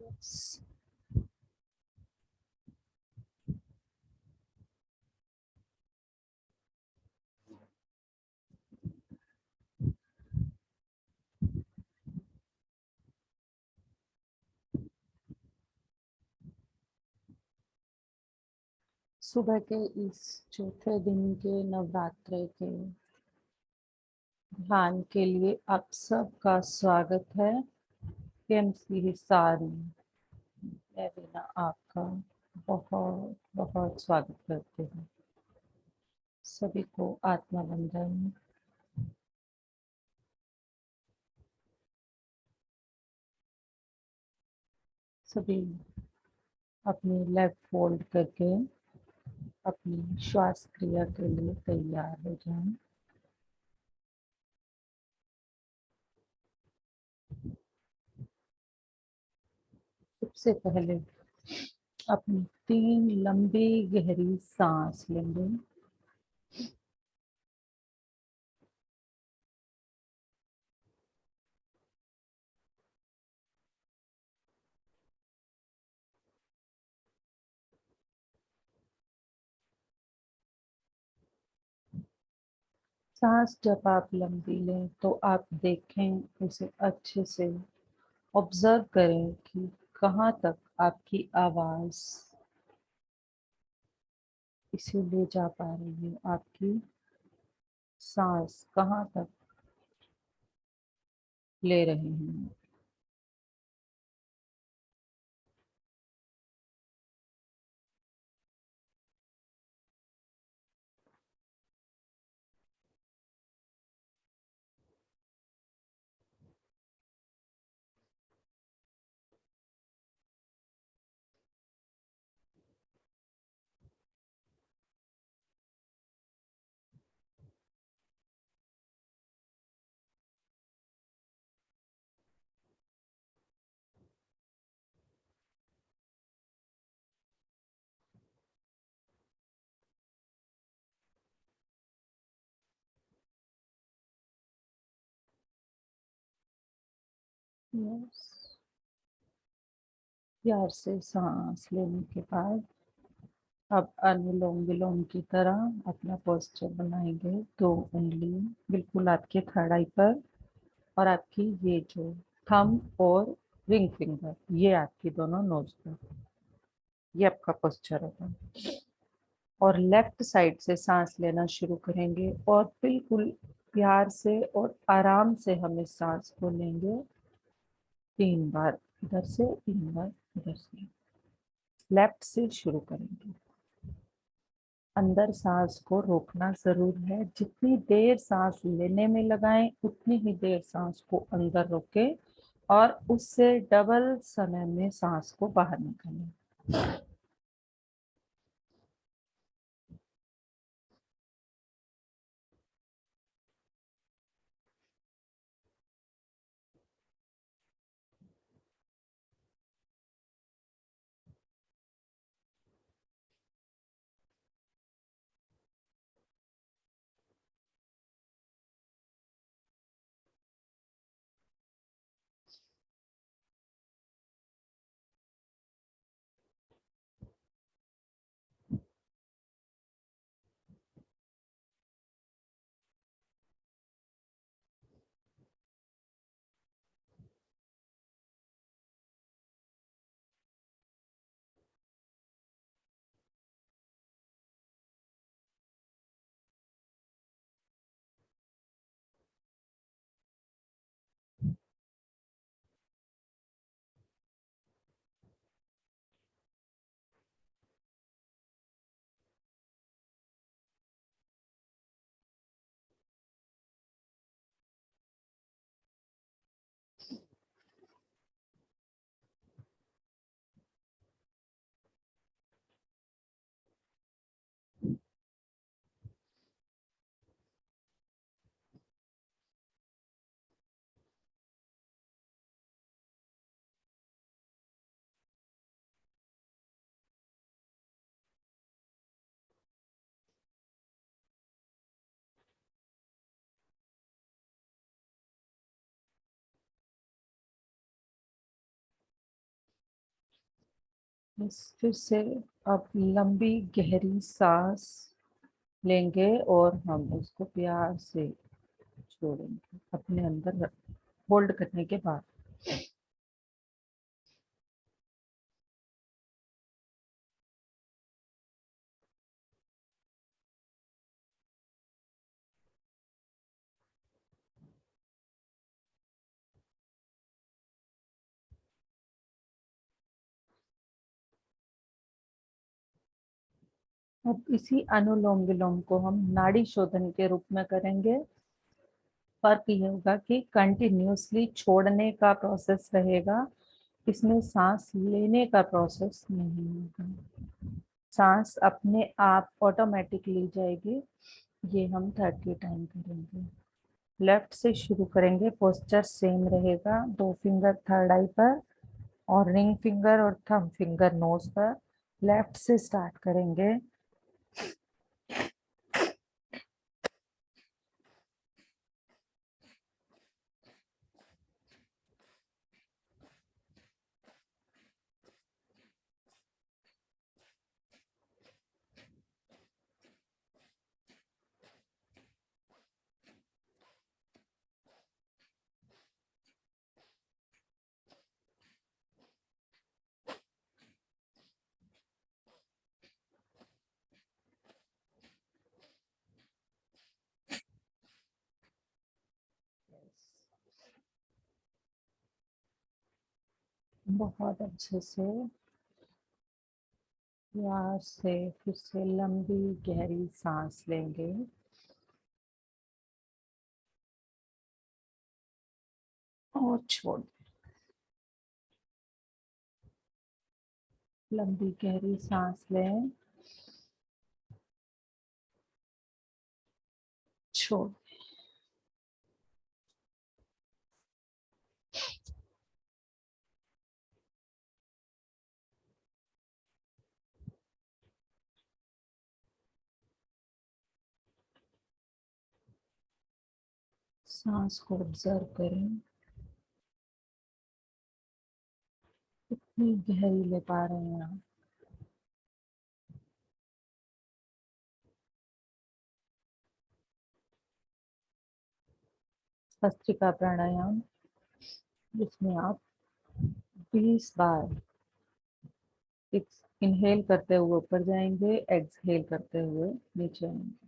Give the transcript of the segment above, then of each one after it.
Yes. सुबह के इस चौथे दिन के नवरात्र के ध्यान के लिए आप सबका स्वागत है। PMC सारी मैं रीना आपका बहुत बहुत स्वागत करती हूँ। सभी को आत्मा वंदन। सभी अपनी लेफ्ट फोल्ड करके अपनी श्वास क्रिया के लिए तैयार हो जाएं। सबसे पहले अपनी 3 लंबी गहरी सांस लेंगे। सांस जब आप लंबी लें तो आप देखें, उसे अच्छे से ऑब्जर्व करें कि कहाँ तक आपकी आवाज इसे ले जा पा रही है। आपकी सांस कहाँ तक ले रहे हैं। यस। प्यार से सांस लेने के बाद अब अनुलोम विलोम की तरह अपना पोस्चर बनाएंगे। 2 उंगली बिल्कुल आपके थर्ड आई पर और आपकी ये जो थंब और रिंग फिंगर ये आपकी दोनों नोज पर, ये आपका पोस्चर होगा। और लेफ्ट साइड से सांस लेना शुरू करेंगे और बिल्कुल प्यार से और आराम से हम इस सांस को लेंगे। 3 बार इधर से, 3 बार इधर से। लेफ्ट से शुरू करेंगे। अंदर सांस को रोकना जरूर है। जितनी देर सांस लेने में लगाएं उतनी ही देर सांस को अंदर रोके और उससे डबल समय में सांस को बाहर निकालें। फिर से अब लंबी गहरी सांस लेंगे और हम उसको प्यार से छोड़ेंगे अपने अंदर होल्ड करने के बाद। अब इसी अनुलोम विलोम को हम नाड़ी शोधन के रूप में करेंगे। फर्क ये होगा कि कंटिन्यूसली छोड़ने का प्रोसेस रहेगा, इसमें सांस लेने का प्रोसेस नहीं होगा। सांस अपने आप ऑटोमेटिक ली जाएगी। ये हम 30 टाइम करेंगे। लेफ्ट से शुरू करेंगे, पोस्चर सेम रहेगा। 2 फिंगर थर्ड आई पर और रिंग फिंगर और थंब फिंगर नोज पर। लेफ्ट से स्टार्ट करेंगे। बहुत अच्छे से प्यार से फिर से लंबी गहरी सांस लेंगे और छोड़। लंबी गहरी सांस लें, छोड़। सांस को ऑब्जर्व करें, कितनी गहरी ले पा रहे हैं आप। भस्त्रिका प्राणायाम, जिसमें आप 20 बार इनहेल करते हुए ऊपर जाएंगे, एक्सहेल करते हुए नीचे आएंगे।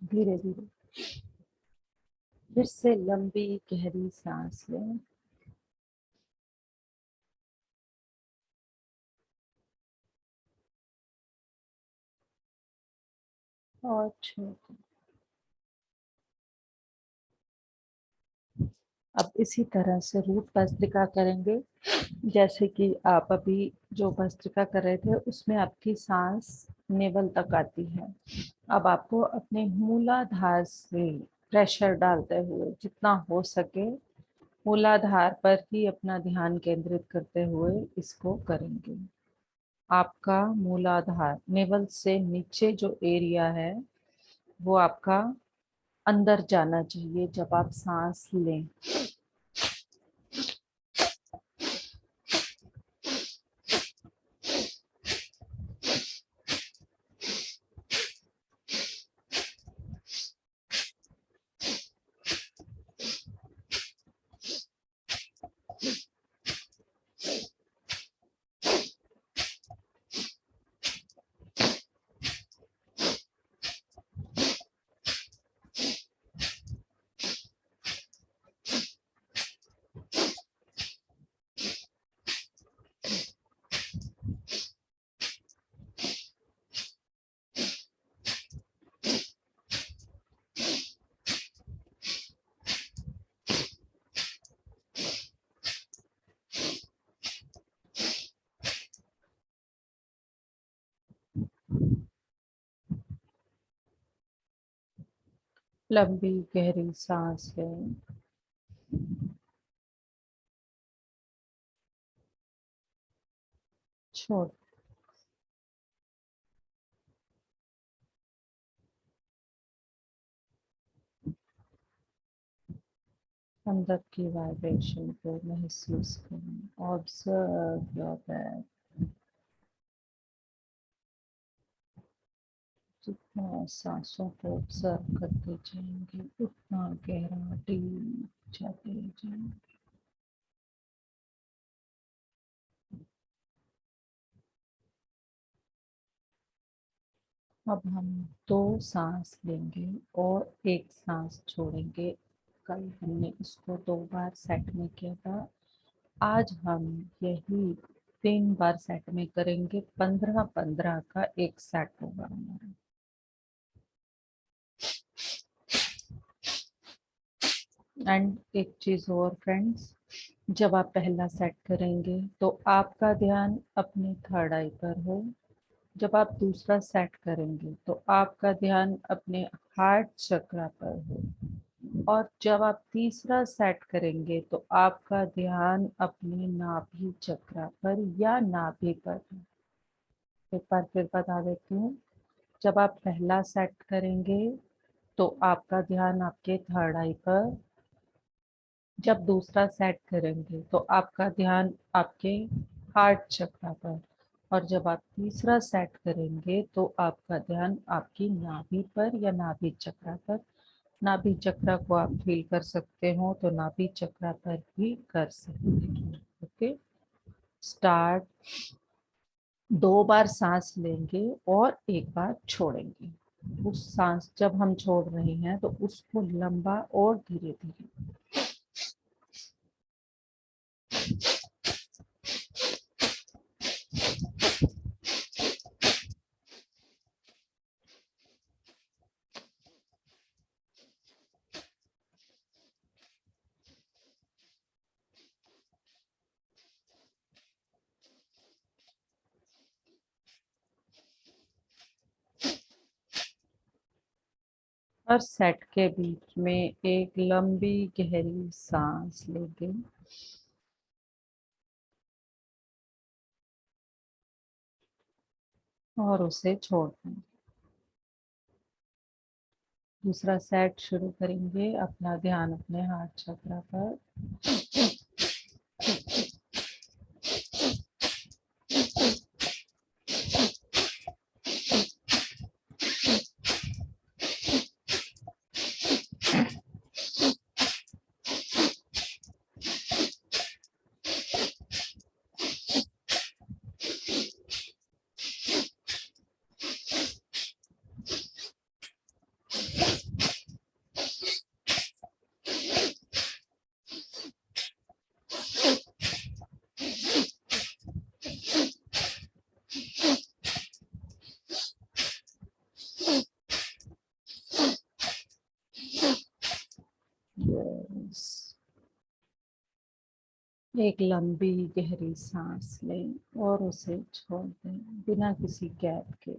धीरे धीरे फिर से लंबी गहरी सांस लें और छोड़। अब इसी तरह से रूट भस्त्रिका करेंगे। जैसे कि आप अभी जो भस्त्रिका कर रहे थे उसमें आपकी सांस नेवल तक आती है। अब आपको अपने मूलाधार से प्रेशर डालते हुए जितना हो सके मूलाधार पर ही अपना ध्यान केंद्रित करते हुए इसको करेंगे। आपका मूलाधार नेवल से नीचे जो एरिया है वो आपका अंदर जाना चाहिए जब आप सांस लें। लंबी गहरी सांस लें। छोड़। अंदर की वाइब्रेशन को महसूस करें। Observe your breath. जितना सांसों को ऑब्जर्व करते जाएंगे उतना गहरा डीप जाते जाएंगे। अब हम दो सांस लेंगे और एक सांस छोड़ेंगे। कल हमने इसको 2 बार सेट में किया था। आज हम यही 3 बार सेट में करेंगे। 15-15 का एक सेट होगा हमारा। एंड एक चीज और फ्रेंड्स, जब आप पहला सेट करेंगे तो आपका ध्यान अपने थर्ड आई पर हो। जब आप दूसरा सेट करेंगे तो आपका ध्यान अपने हार्ट चक्र पर हो। और जब आप तीसरा सेट करेंगे तो आपका ध्यान अपने नाभि चक्र पर या नाभि पर हो। एक बार फिर बता देती हूँ। जब आप पहला सेट करेंगे तो आपका ध्यान आपके थर्ड आई पर। जब दूसरा सेट करेंगे तो आपका ध्यान आपके हार्ट चक्र पर। और जब आप तीसरा सेट करेंगे तो आपका ध्यान आपकी नाभि पर या नाभि चक्र पर। नाभि चक्र को आप फील कर सकते हो तो नाभि चक्र पर भी कर सकते हो। Okay, start. 2 बार सांस लेंगे और एक बार छोड़ेंगे। उस सांस जब हम छोड़ रहे हैं तो उसको लंबा और धीरे धीरे। हर सेट के बीच में एक लंबी गहरी सांस लेंगे और उसे छोड़ देंगे। दूसरा सेट शुरू करेंगे। अपना ध्यान अपने हार्ट चक्र पर। यस। एक लंबी गहरी सांस लें और उसे छोड़ दें बिना किसी गैप के।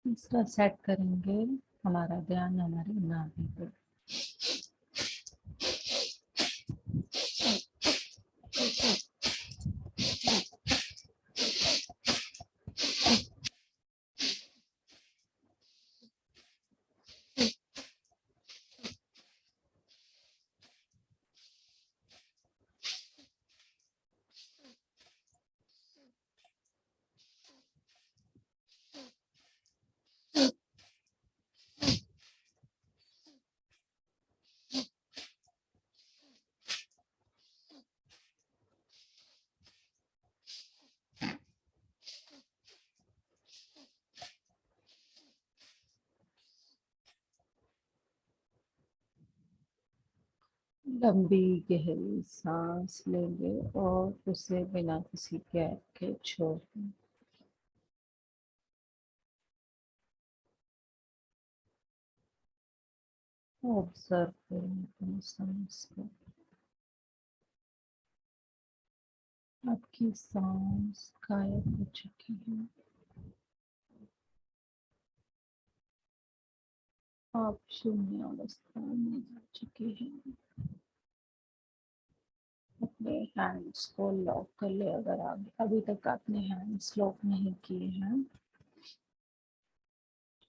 तीसरा सेट करेंगे। हमारा ध्यान हमारी नाभि पर। लंबी गहरी सांस लेंगे और उसे बिना किसी गैप के छोड़ दें। ऑब्जर्व करें अपने सांस को। आपकी सांस गायब हो चुकी है। आप शून्य अवस्था में जा चुके हैं। अपने हैंड्स को लॉक कर ले। अगर आप अभी तक आपने हैंड्स लॉक नहीं किए हैं,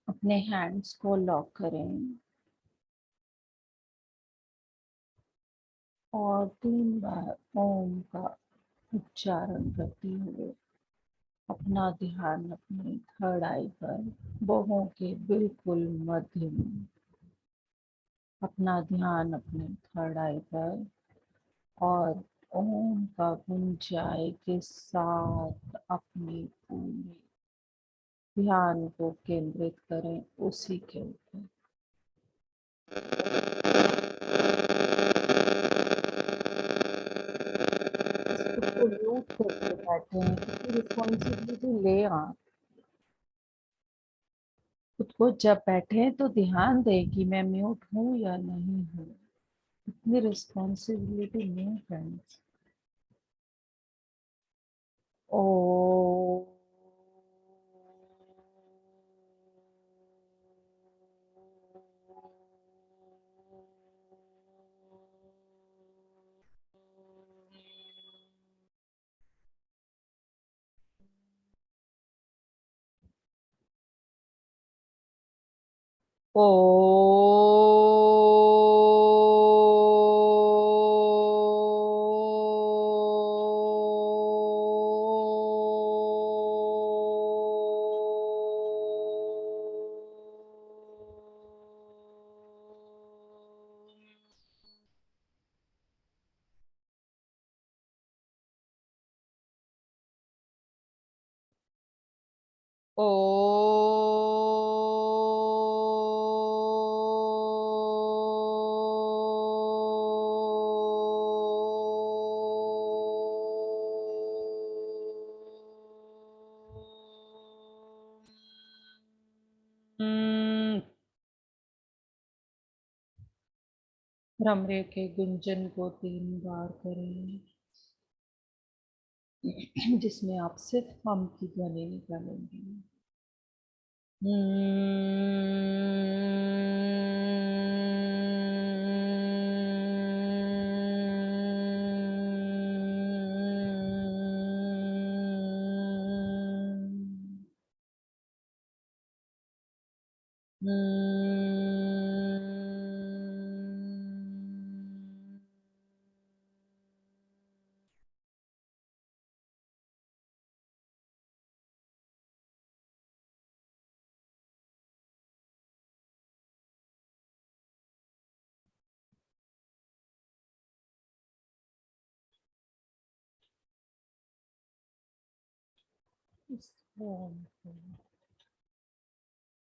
अपने हैंड्स को लॉक करें और 3 बार ओम का उच्चारण करते हुए अपना ध्यान अपने थर्ड आई पर, बाहों के बिल्कुल मध्य में अपना ध्यान अपने थर्ड आई पर, और ओम का गुंजाई के साथ अपने पूरे ध्यान को केंद्रित करें उसी के ऊपर। खुद को म्यूट करके बैठे हैं, इतनी रिस्पॉन्सिबिलिटी ले आप। खुद को जब बैठे हैं तो ध्यान दें कि मैं म्यूट हूँ या नहीं हूँ। इतनी रिस्पॉन्सिबिलिटी नहीं फ्रेंड्स। ओ ओ ओ भ्रमरे के गुंजन को 3 बार करें, जिसमें आप सिर्फ हम की ध्वनि निकालेंगे। इस ओम को,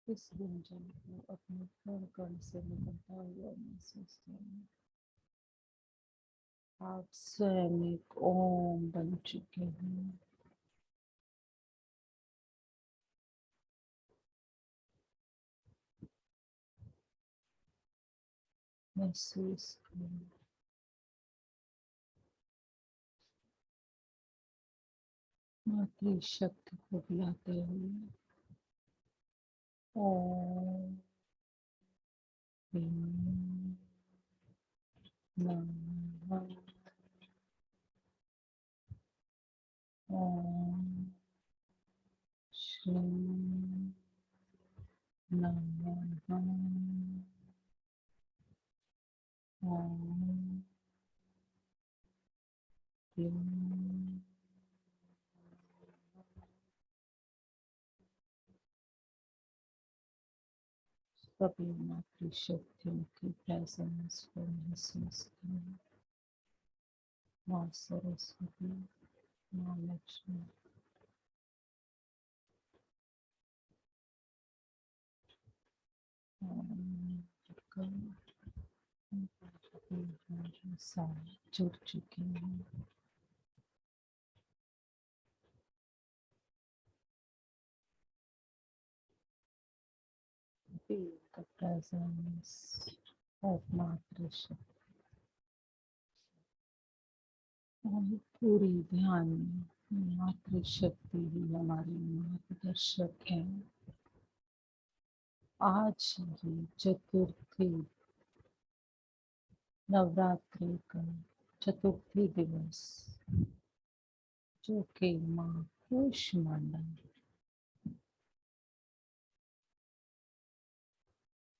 इस गुंजन को अपने कण कण से निकलता हुआ महसूस करें। आप स्वयं एक ओम बन चुके हैं। महसूस करें मातृ शक्ति को बुलाते हुए। ओम ह्रीं नमः। ओम श्रीं नमः। ओम ह्रीं। सभी मातृ शक्तियों की प्रेजेंस को महसूस करें। माँ सरस्वती, माँ लक्ष्मी, दुर्गा, हमारे साथ जुड़ चुके हैं। Feel the presence और मातृशक्ति, और पूरी ध्यान में मातृशक्ति ही हमारी मार्गदर्शक है। आज ये चतुर्थी, नवरात्रि का चतुर्थी दिवस, जो कि माँ कूष्मांडा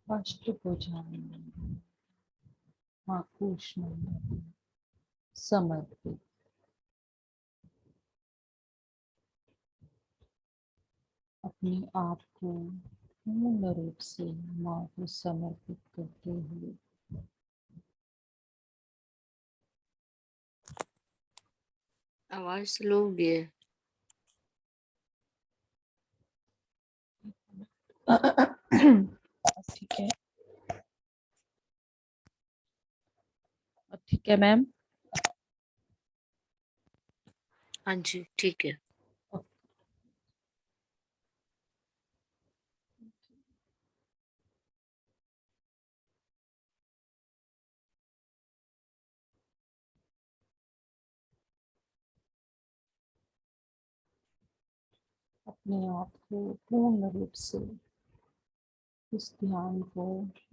अष्टभुजा में माँ कूष्मांडा को समर्पित, अपने आप को पूर्ण रूप से माँ को समर्पित करते हुए आवाज स्लो हो गई है। ठीक है, ठीक है मैम। हाँ जी ठीक है। अपने आप को पूर्ण रूप से इस ध्यान को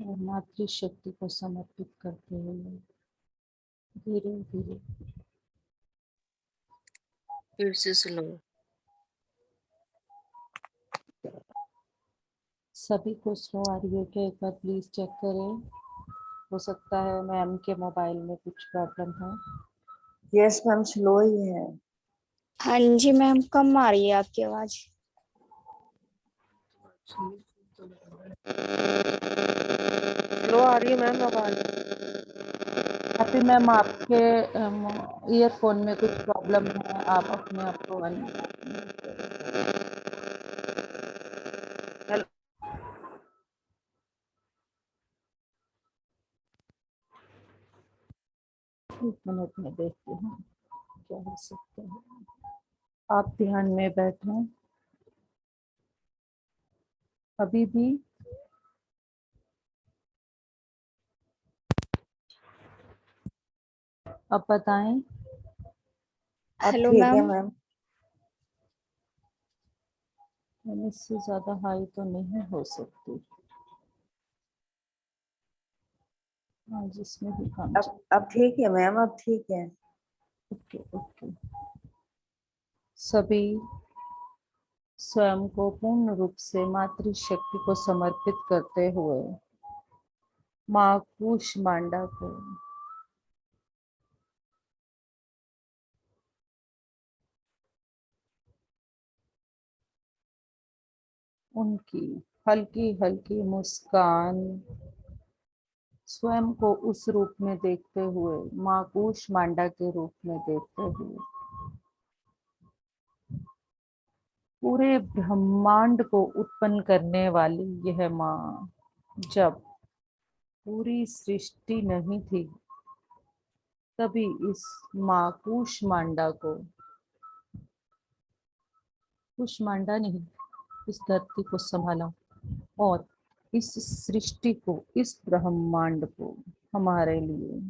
और मातृशक्ति को समर्पित करते हुए धीरे धीरे फिर से स्लो। सभी को स्लो आ रही है क्या? एक बार प्लीज चेक करें, हो सकता है मैम के मोबाइल में कुछ प्रॉब्लम है। यस मैम, स्लो ही है। हाँ जी मैम, कम आ रही है आपकी आवाज। स्लो आ रही है मैम आवाज। हैप्पी मैम, आपके ईयरफोन में कुछ प्रॉब्लम है, आप अपने आप को हेलो। एक मिनट में देखती हूँ क्या हो सकता है। आप ध्यान में बैठे अभी भी। अब बताएं। अब हेलो ठीक है मैम। मैम। इससे ज्यादा हाई तो नहीं हो सकती। हाँ, जिसमें भी काम अब ठीक है मैम, अब ठीक है। Okay okay. सभी स्वयं को पूर्ण रूप से मातृशक्ति को समर्पित करते हुए माँ कूष्मांडा को उनकी हल्की हल्की मुस्कान, स्वयं को उस रूप में देखते हुए, माँ कूष्मांडा के रूप में देखते हुए पूरे ब्रह्मांड को उत्पन्न करने वाली यह माँ, जब पूरी सृष्टि नहीं थी तभी इस माँ कूष्मांडा को, कूष्मांडा ने ही इस धरती को संभाला और इस सृष्टि को, इस ब्रह्मांड को हमारे लिए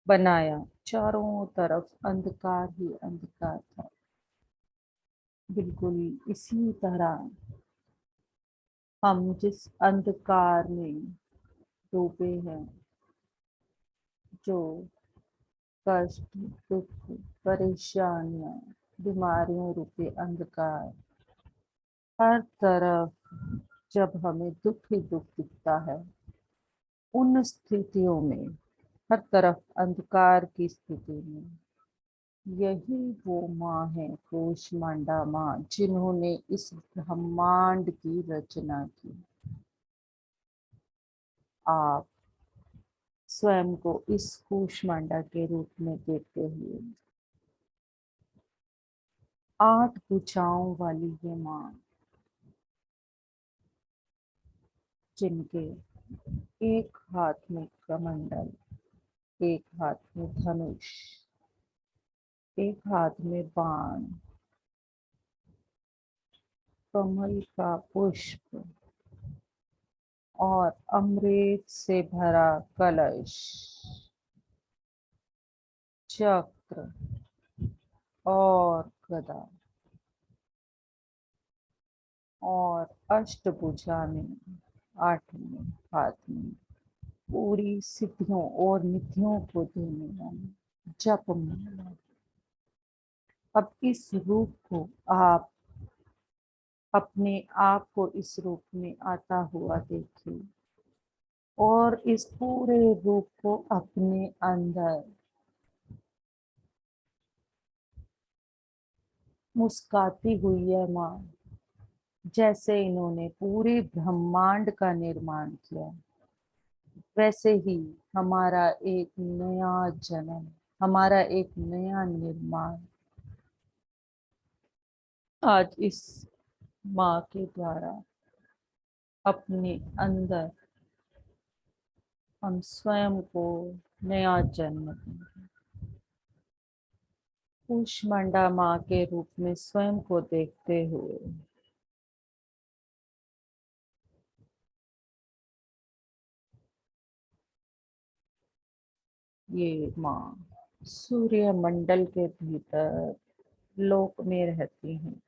बनाया। चारों तरफ अंधकार ही अंधकार था। बिल्कुल इसी तरह हम जिस अंधकार में डूबे हैं, जो कष्ट, दुख, परेशानियां, बीमारियों रूपी अंधकार, हर तरफ जब हमें दुख ही दुख दिखता है, उन स्थितियों में, हर तरफ अंधकार की स्थिति में, यही वो माँ है, कूष्मांडा माँ, जिन्होंने इस ब्रह्मांड की रचना की। आप स्वयं को इस कूष्मांडा के रूप में देखते हुए 8 भुजाओं वाली ये माँ, जिनके एक हाथ में कमंडल, एक हाथ में धनुष, एक हाथ में बाण, कमल का पुष्प और अमृत से भरा कलश, चक्र और गदा और अष्टभुजा में 8वें हाथ में पूरी सिद्धियों और निधियों को देने वाली जप माला। अब इस रूप को आप अपने आप को इस रूप में आता हुआ देखिए और इस पूरे रूप को अपने अंदर मुस्काती हुई है माँ, जैसे इन्होंने पूरे ब्रह्मांड का निर्माण किया, वैसे ही हमारा एक नया जन्म, हमारा एक नया निर्माण आज इस माँ के द्वारा अपने अंदर हम स्वयं को नया जन्म देंगे। कूष्मांडा माँ के रूप में स्वयं को देखते हुए ये माँ सूर्य मंडल के भीतर लोक में रहती हैं।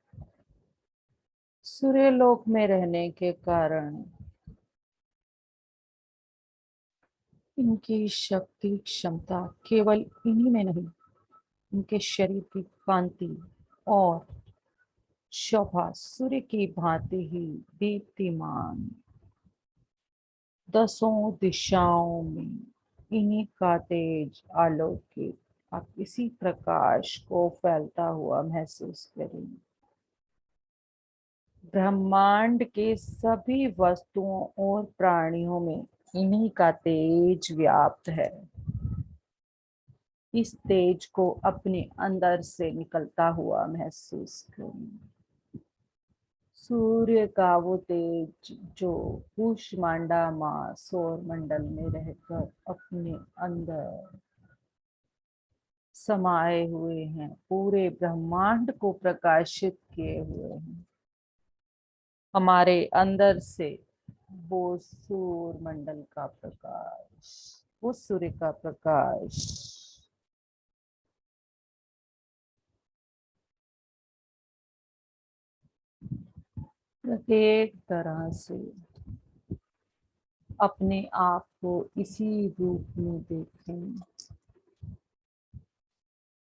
सूर्य लोक में रहने के कारण इनकी शक्ति क्षमता केवल इन्हीं में नहीं, इनके शरीर की कांति और शोभा सूर्य की भांति ही दीप्तिमान, दसों दिशाओं में इन्हीं का तेज आलोकित। आप इसी प्रकाश को फैलता हुआ महसूस करें। ब्रह्मांड के सभी वस्तुओं और प्राणियों में इन्हीं का तेज व्याप्त है। इस तेज को अपने अंदर से निकलता हुआ महसूस करें। सूर्य का वो तेज जो कूष्मांडा माँ सौर मंडल में रहकर अपने अंदर समाये हुए हैं, पूरे ब्रह्मांड को प्रकाशित किए हुए हैं। हमारे अंदर से वो सूर्य मंडल का प्रकाश, वो सूर्य का प्रकाश प्रत्येक तरह से अपने आप को इसी रूप में देखें।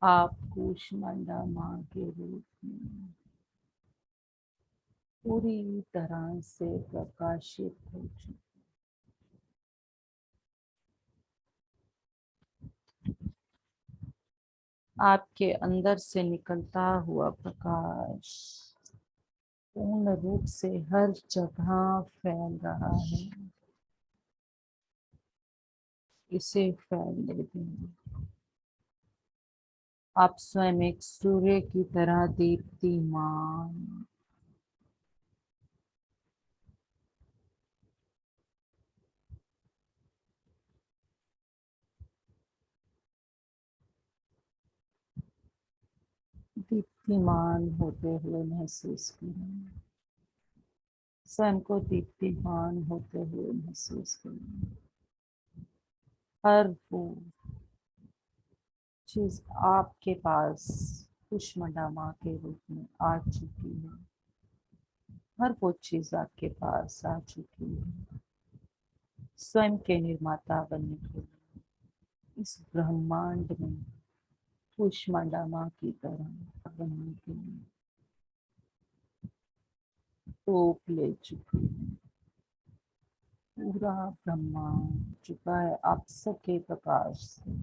आप कूष्मांडा माँ के रूप में पूरी तरह से प्रकाशित हो चुके। आपके अंदर से निकलता हुआ प्रकाश पूर्ण रूप से हर जगह फैल रहा है। इसे फैलने दें। आप स्वयं एक सूर्य की तरह दीप्तिमान, दीप्तिमान होते हुए महसूस करें। स्वयं को दीप्तिमान होते हुए महसूस करें। हर वो चीज आपके पास कूष्मांडा माँ के रूप में आ चुकी है। हर वो चीज आपके पास आ चुकी है। स्वयं के निर्माता बनने के लिए इस ब्रह्मांड में कूष्मांडा माँ की तरह बनने के लिए टोप ले चुकी है। पूरा ब्रह्मांड चुका है आप सबके प्रकाश से।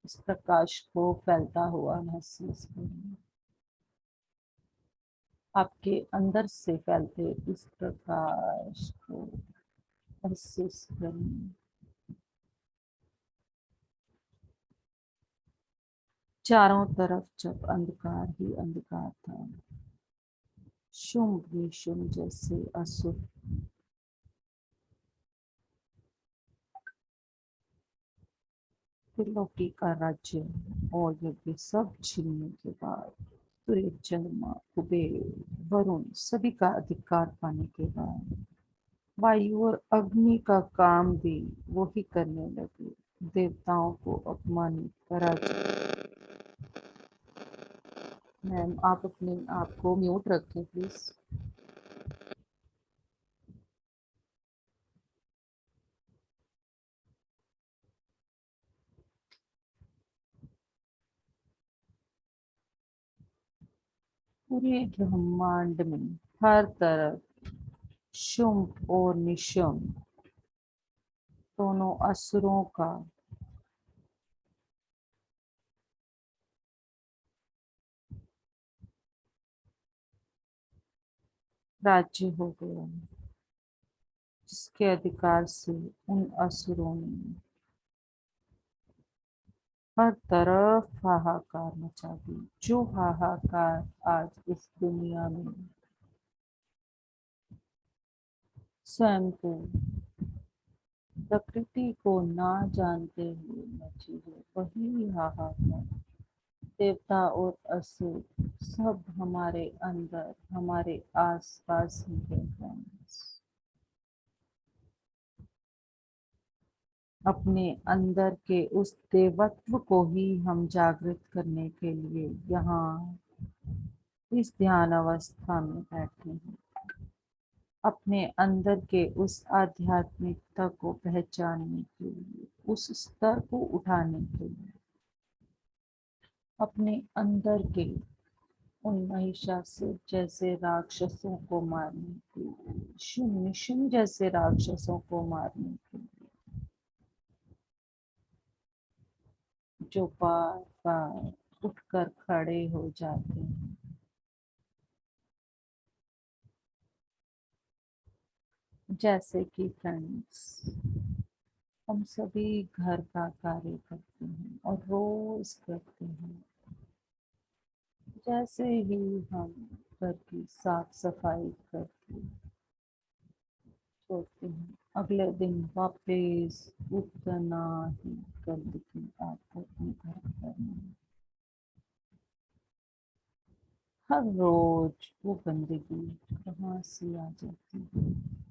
इस प्रकाश को फैलता हुआ महसूस करें। आपके अंदर से फैलते इस प्रकाश को महसूस करें। चारों तरफ जब अंधकार ही अंधकार था, शुंभ निशुंभ जैसे असुर त्रिलोकी का राज्य और यज्ञ सब छीनने के बाद, सूर्य, चंद्रमा, कुबेर, वरुण सभी का अधिकार पाने के बाद वायु और अग्नि का काम भी वो ही करने लगे। देवताओं को अपमानित पराजित। मैम आप अपने आप को म्यूट रखें प्लीज। पूरे ब्रह्मांड में हर तरफ शुंभ और निशुंभ दोनों असुरों का राज्य हो गया, जिसके अधिकार से उन असुरों ने हर तरफ हाहाकार मचा दी। जो हाहाकार आज इस दुनिया में स्वयं को, प्रकृति को ना जानते हुए मची है, वही हाहाकार देवता और असुर सब हमारे अंदर, हमारे आसपास ही है friends। अपने अंदर के उस देवत्व को ही हम जागृत करने के लिए यहाँ इस ध्यान अवस्था में बैठे हैं। अपने अंदर के उस आध्यात्मिकता को पहचानने के लिए, उस स्तर को उठाने के लिए, अपने अंदर के उन महिषासुर जैसे राक्षसों को मारने के लिए, शुंभ जैसे राक्षसों को मारने के लिए, जो बार बार उठकर खड़े हो जाते हैं। जैसे कि फ्रेंड्स, हम सभी घर का कार्य करते हैं और रोज करते हैं। जैसे ही हम घर की साफ सफाई करके छोड़ते हैं, अगले दिन वापस उतना ही गंदगी आपको अपने घर करनी है। हर रोज वो गंदगी कहाँ से आ जाती है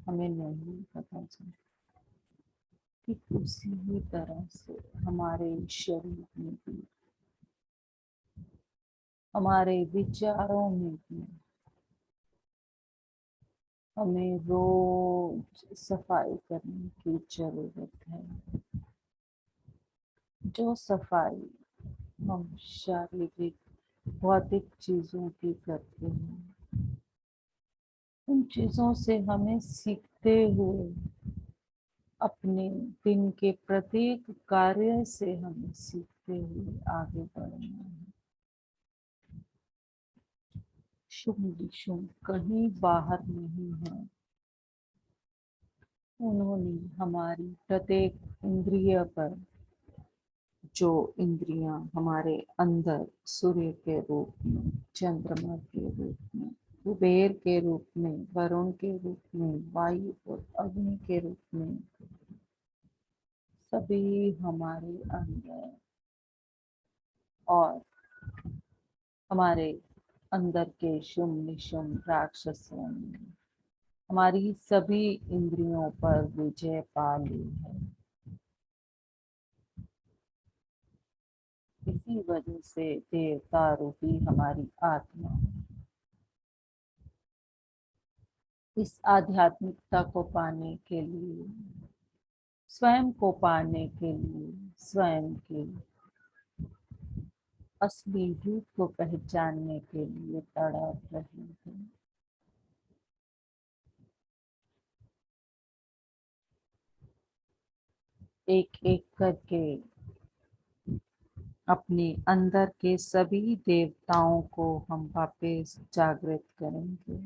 हमें नहीं पता चलता। ठीक उसी ही तरह से हमारे शरीर में भी, हमारे विचारों में भी हमें रोज सफाई करने की जरूरत है। जो सफाई हम शारीरिक भौतिक चीजों की करते हैं, उन चीजों से हमें सीखते हुए अपने दिन के प्रत्येक कार्य से हमें सीखते हुए आगे बढ़ना है। शुंभ शुंभ कहीं बाहर नहीं है। उन्होंने हमारी प्रत्येक इंद्रिय पर, जो इंद्रियां हमारे अंदर सूर्य के रूप में, चंद्रमा के रूप में, कुबेर के रूप में, वरुण के रूप में, वायु और अग्नि के रूप में, सभी हमारे अंदर और हमारे अंदर के शुंभ निशुंभ राक्षसों ने हमारी सभी इंद्रियों पर विजय पा ली है। इसी वजह से देवता रूपी हमारी आत्मा इस आध्यात्मिकता को पाने के लिए, स्वयं को पाने के लिए, स्वयं के असली रूप को पहचानने के लिए तड़प रही है। एक एक करके अपने अंदर के सभी देवताओं को हम वापस जागृत करेंगे।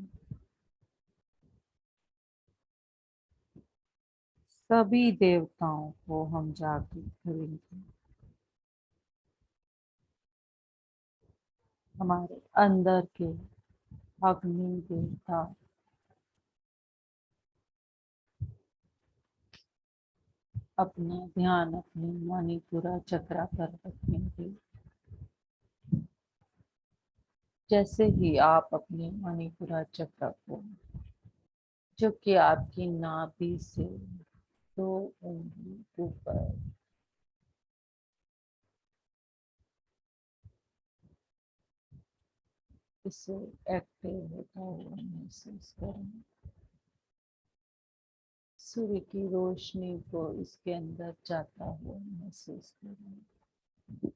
सभी देवताओं को हम जागृत करेंगे। हमारे अंदर के अग्नि देवता, अपना ध्यान अपने मणिपुरा चक्रा पर रखेंगे। जैसे ही आप अपने मणिपुरा चक्र को जो कि आपकी नाभि से 2 उंगली ऊपर इसे एक्टिव होता हुआ महसूस करें। सूर्य की रोशनी को इसके अंदर जाता हुआ महसूस करें।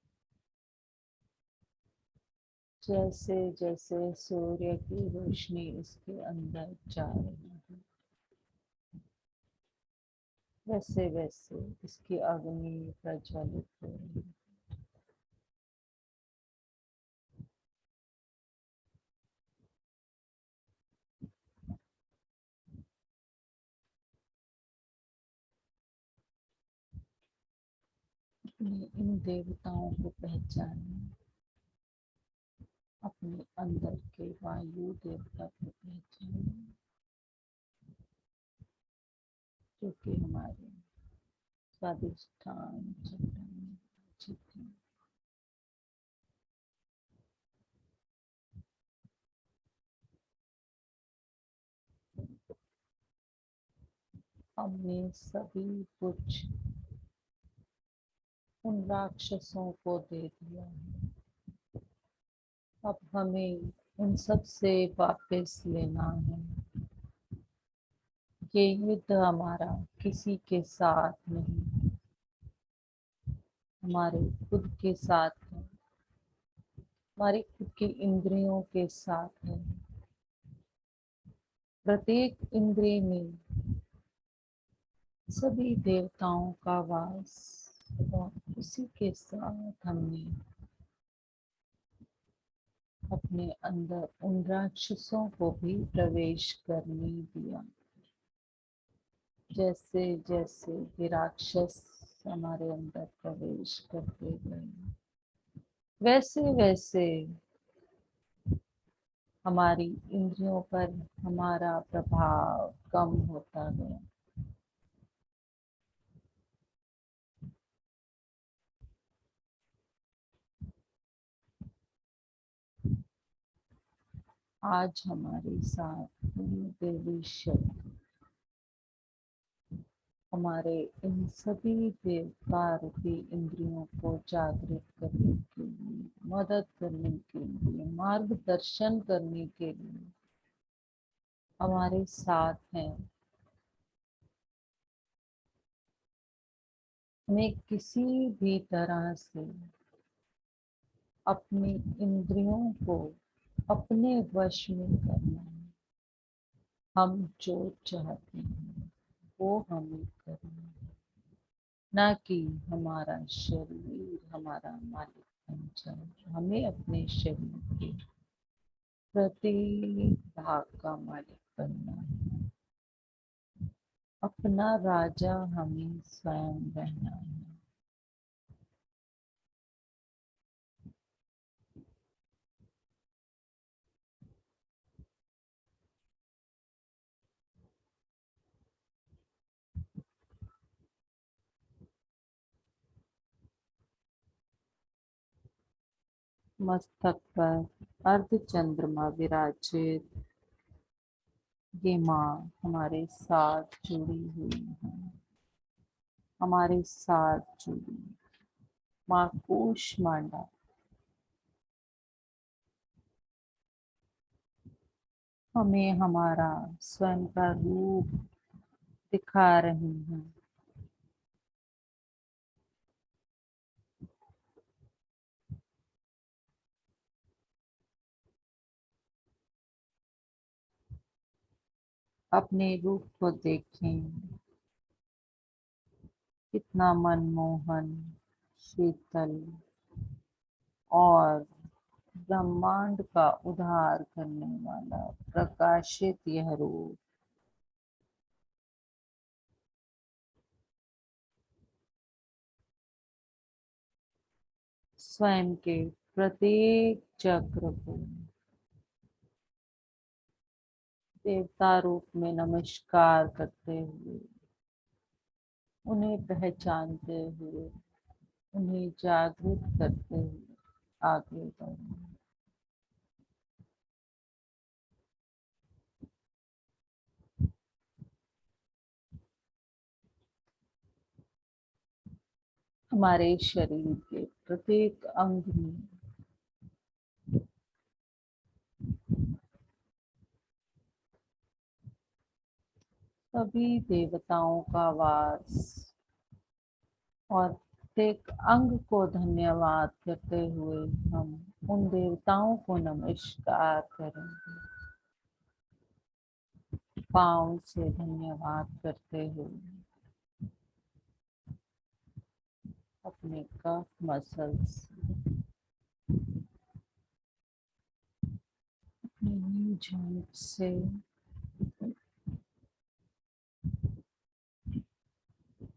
जैसे जैसे सूर्य की रोशनी इसके अंदर जा रही है, वैसे वैसे इसकी अग्नि प्रज्वलित हो रही है। अपने इन देवताओं को पहचानें, अपने अंदर के वायु देवता को पहचानें, जो कि हमारे स्वादिष्ठान चक्र में स्थित हैं। हमने सभी कुछ उन राक्षसों को दे दिया है। अब हमें उन सब से वापस लेना है। ये युद्ध हमारा किसी के साथ नहीं, हमारे खुद के साथ है, हमारी खुद की इंद्रियों के साथ है। प्रत्येक इंद्रिय में सभी देवताओं का वास, और उसी के साथ हमने अपने अंदर उन राक्षसों को भी प्रवेश करने दिया। जैसे जैसे ये राक्षस हमारे अंदर प्रवेश करते गए, वैसे वैसे हमारी इंद्रियों पर हमारा प्रभाव कम होता गया। आज हमारे साथ देवी शक्ति हमारे इन सभी देवता रूपी इंद्रियों को जागृत करने के लिए, मदद करने के लिए, मार्गदर्शन करने के लिए हमारे साथ हैं। हमें किसी भी तरह से अपनी इंद्रियों को अपने वश में करना है। हम जो चाहते हैं वो हमें करना है, ना कि हमारा शरीर हमारा मालिक बन जाए। हमें अपने शरीर के प्रत्येक भाग का मालिक बनना है। अपना राजा हमें स्वयं रहना है। मस्तक पर अर्ध चंद्रमा विराजित, ये माँ हमारे साथ जुड़ी हुई है, हमारे साथ जुड़ी माँ कूष्मांडा हमें हमारा स्वयं का रूप दिखा रही हैं। अपने रूप को देखें, कितना मनमोहन, शीतल और ब्रह्मांड का उद्धार करने वाला प्रकाशित यह रूप। स्वयं के प्रत्येक चक्र को देवता रूप में नमस्कार करते हुए, उन्हें पहचानते हुए, उन्हें जागृत करते हुए आगे बढ़ें। हमारे शरीर के प्रत्येक अंग में सभी देवताओं का वास और प्रत्येक अंग को धन्यवाद करते हुए हम उन देवताओं को नमस्कार करेंगे। पाँव से धन्यवाद करते हुए अपने कफ मसल्स, अपने नी जॉइंट से,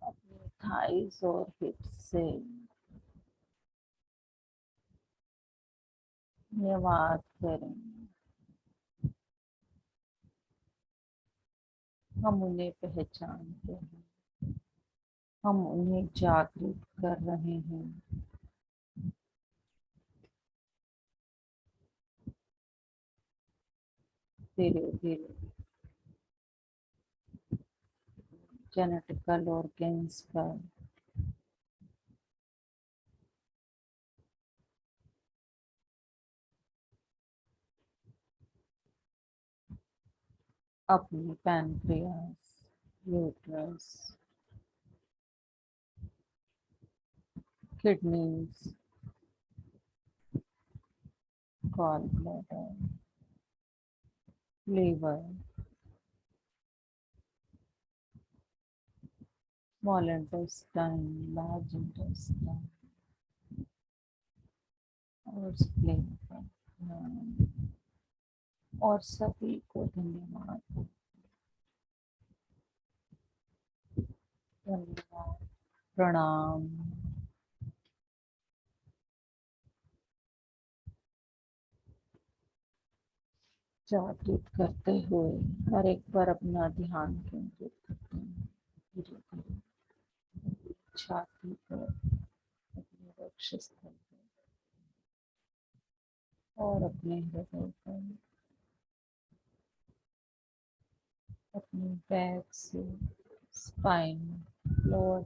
अपने थाइस और हिप्स से धन्यवाद करेंगे। हम उन्हें पहचानते हैं, हम उन्हें जागृत कर रहे हैं। धीरे धीरे जेनेटिकल ऑर्गन्स पर अपनी pancreas, uterus, kidneys, gall bladder, liver, small intestine, large intestine और स्प्लीन और सभी को धन्यवाद। धन्यवाद, प्रणाम। जागृत करते हुए हर एक पर अपना ध्यान केंद्रित करते हैं। धीरे धीरे छाती पर, अपने वक्षस्थल पर और अपने हृदय पर, अपनी बैक से स्पाइन, लोअर,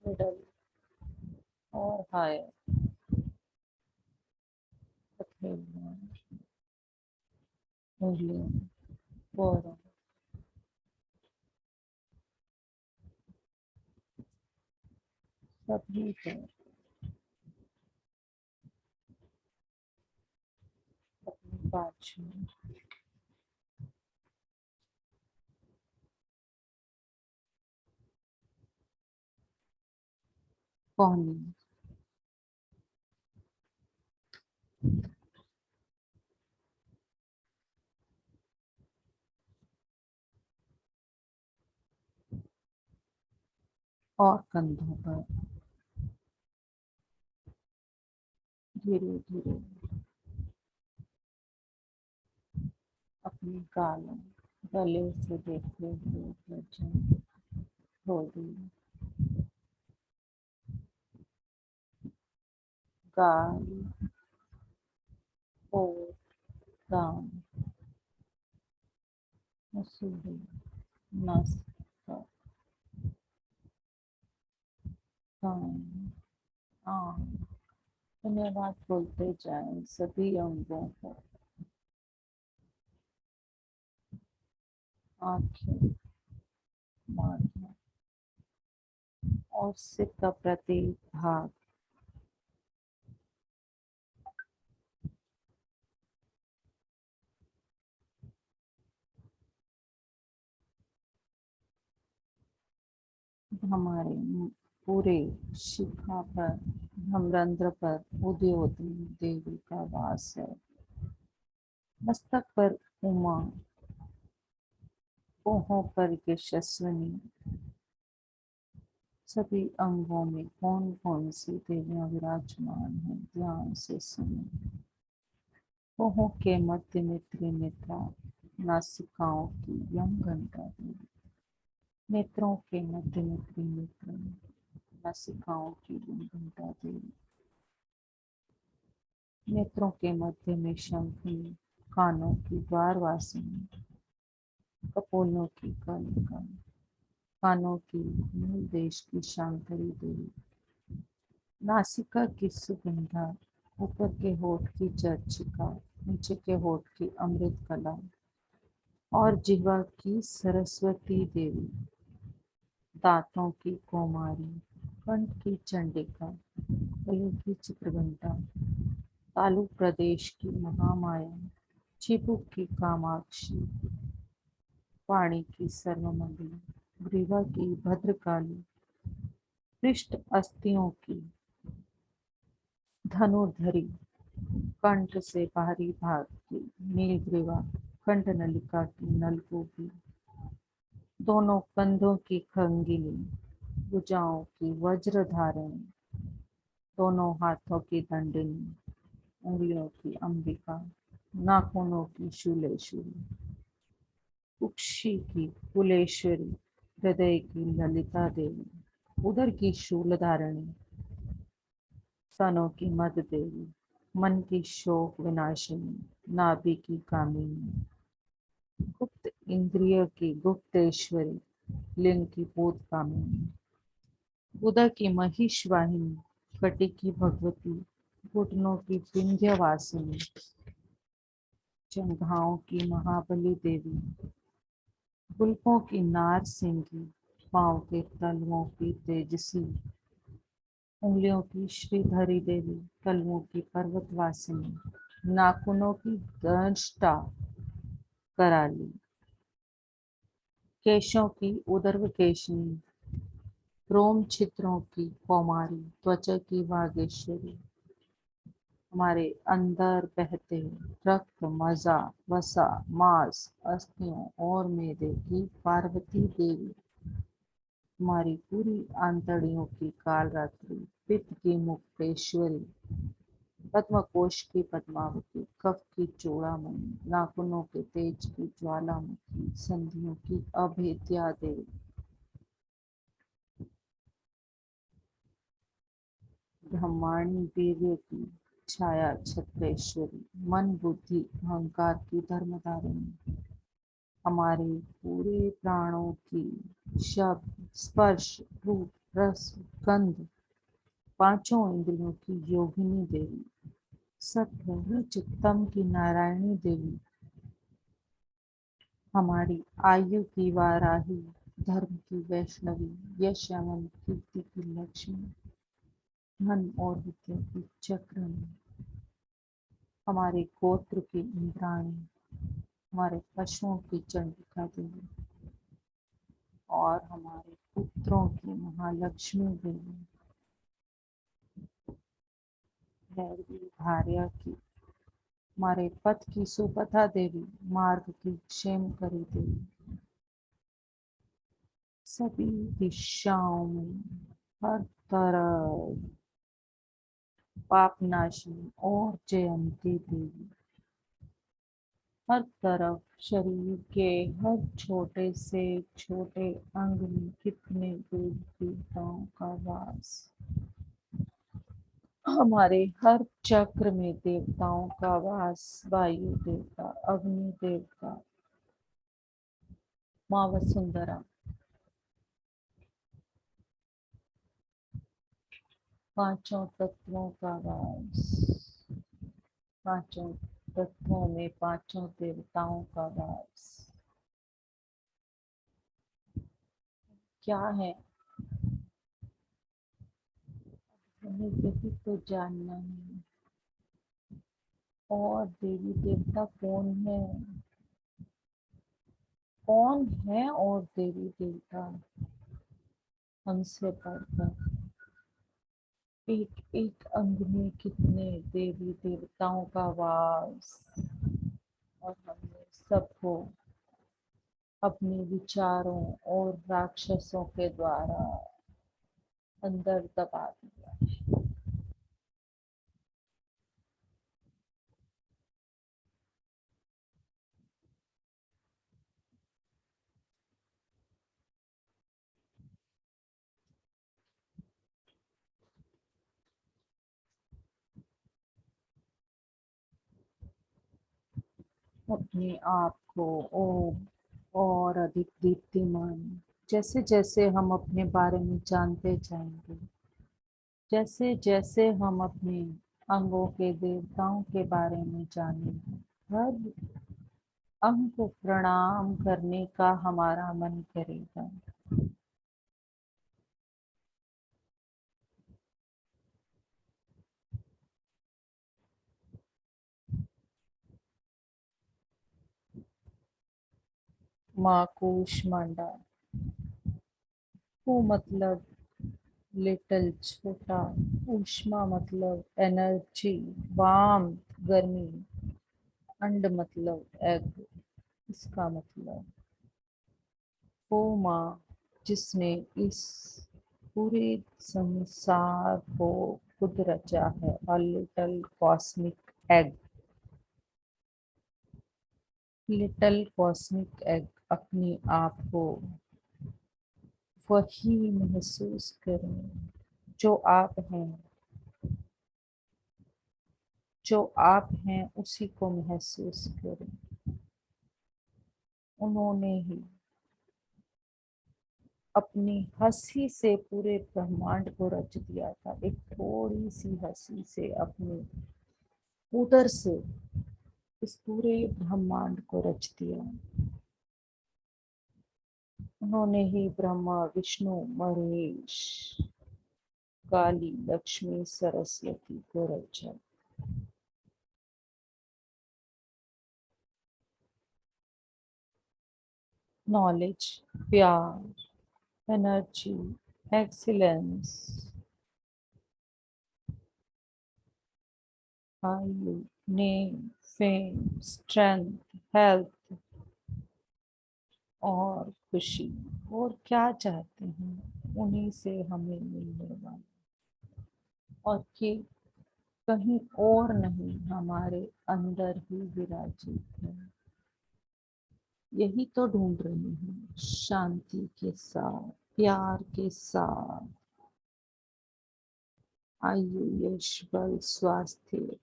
मिडल और हायर, हथेलियां, उंगलियों, पैरों, सभी पर अपनी बाजू, कोहनी, और कंधों पर धीरे धीरे अपनी गालों, गले से देखते हुए गर्दन, ठोड़ी, गाल, होठ, कान, मसूड़ी, नस, कान, आँख, धन्यवाद बोलते जाएं सभी अंगों को। आँखें, माथा और सिर का प्रत्येक भाग, हमारे पूरे शिखा पर, धमरंध्र पर उद्योतनी देवी का वास है। मस्तक पर उमा, ओहों पर यशस्विनी। सभी अंगों में कौन कौन सी देवियां विराजमान हैं, ध्यान से सुने। ओहों के मध्य में त्रिनेत्रा, नासिकाओं की यम घंटा देवी। नेत्रों के मध्य में त्रिनेत्र, नासिकाओं की यम घंटा देवी। नेत्रों के मध्य में शंखनी, कानों की द्वारवासिनी, कपोलों की कालिका, कानों की मूल देश की शांतरी देवी, नासिका की सुगंधा, ऊपर के होठ की चर्चिका, नीचे के होठ की अमृत कला और जिह्वा की सरस्वती देवी, दांतों की कौमारी, कंठ की चंडिका, गले की चित्रघंटा, तालु प्रदेश की महामाया, चिबुक की कामाक्षी, वाणी की सर्वमंगली, ग्रीवा की भद्रकाली, पृष्ठ अस्थियों की धनुर्धरी, कंठ से बाहरी भाग की नीलग्रीवा, कंठ नलिका की नलकूबी, दोनों कंधों की खंगिनी, भुजाओं की वज्रधारिणी, दोनों हाथों की दंडिनी, उंगलियों की अंबिका, नाखूनों की शूलेश्वरी, कुक्षी की कुलेश्वरी, हृदय की ललिता देवी, उदर की शूलधारिणी, स्तनों की मद देवी, मन की शोक विनाशिनी, नाभि की कामिनी, गुप्त इंद्रिय की गुप्तेश्वरी, लिंग की बोध कामिनी, बुधा की महिषवाहिनी, कटी की भगवती, घुटनों की विंध्यवासिनी, जंघाओं की महाबली देवी, गुल्फों की नार सिंगी, पांव के तलवों की तेजसी, उंगलियों की श्रीधरी देवी, कलमों की पर्वतवासिनी, नाखूनों की दंष्टा कराली, केशों की उदर्वकेशनी, रोम छिद्रों की कौमारी, त्वचा की वागेश्वरी, हमारे अंदर बहते रक्त, मजा, वसा, मांस, अस्थियों और मेदे की पार्वती देवी, हमारी पूरी आंतड़ियों की कालरात्रि, पित्त की मुक्तेश्वरी, पद्मकोश की पद्मावती, कफ की चूड़ामणि, नाखूनों के तेज की ज्वालामुखी, संधियों की अभेद्या देवी, ब्रह्मांड वीर्य की छाया छत्रेश्वरी, मन बुद्धि अहंकार की धर्मधारिणी, हमारे पूरे प्राणों की शब्द, स्पर्श, रूप, रस, गंध, पांचों इंद्रियों की योगिनी देवी, सत्व रज तम की नारायणी देवी, हमारी आयु की वाराही, धर्म की वैष्णवी, यश एवं कीर्ति की लक्ष्मी, धन और विद्या की चक्रणी, हमारे गोत्र की इंद्राणी, हमारे पशुओं की चंडिका देवी और हमारे पुत्रों की महालक्ष्मी देवी, भैरवी भार्या की, हमारे पथ की सुपथा देवी, मार्ग की क्षेम करी देवी, सभी दिशाओं में हर तरफ पापनाशी और जयंती देवी, हर तरफ शरीर के हर छोटे से छोटे अंग में कितने देवी देवताओं का वास, हमारे हर चक्र में देवताओं का वास, वायु देवता, अग्नि देवता, माँ वसुंधरा, पांचों तत्वों का वास, पांचों तत्वों में पांचों देवताओं का वास, क्या है हमें यही तो जानना है। और देवी देवता कौन है, कौन है और देवी देवता हमसे बढ़कर, एक एक अंग में कितने देवी देवताओं का वास, और हमने सबको अपने विचारों और राक्षसों के द्वारा अंदर दबा दिया। अपने आप को और अधिक दीप्तिमान जैसे जैसे हम अपने बारे में जानते जाएंगे, जैसे जैसे हम अपने अंगों के देवताओं के बारे में जानेंगे, हर अंग को प्रणाम करने का हमारा मन करेगा। माँ कूष्मांडा, कु मतलब लिटिल छोटा, ऊष्मा मतलब एनर्जी, वाम गर्मी, अंड मतलब एग, इसका मतलब वो माँ जिसने इस पूरे संसार को खुद रचा है, और little cosmic egg, little cosmic egg अपने आप को वही महसूस करें जो आप हैं, जो आप हैं उसी को महसूस करें। उन्होंने ही अपनी हंसी से पूरे ब्रह्मांड को रच दिया था, एक थोड़ी सी हंसी से अपने उदर से इस पूरे ब्रह्मांड को रच दिया। उन्होंने ही ब्रह्मा विष्णु महेश काली लक्ष्मी सरस्वती को रचा। नॉलेज, प्यार, एनर्जी, एक्सीलेंस, आयु, नेम, फेम, स्ट्रेंथ, हेल्थ और खुशी, और क्या चाहते हैं उन्हीं से हमें मिलने वाला, और कि कहीं और नहीं, हमारे अंदर ही विराजित है। यही तो ढूंढ रही हूँ, शांति के साथ, प्यार के साथ, आयु, यश, बल, स्वास्थ्य,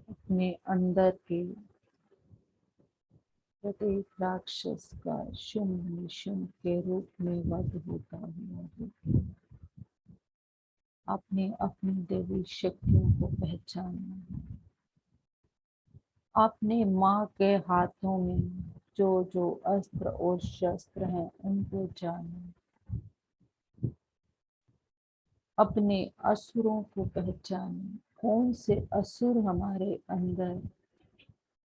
अपने अंदर के प्रत्येक राक्षस का शुंभ निशुंभ के रूप में वध होता हुआ है। आपने अपनी देवी शक्तियों को पहचाना। आपने माँ के हाथों में जो जो अस्त्र और शस्त्र हैं उनको जाना। अपने असुरों को पहचाना, कौन से असुर हमारे अंदर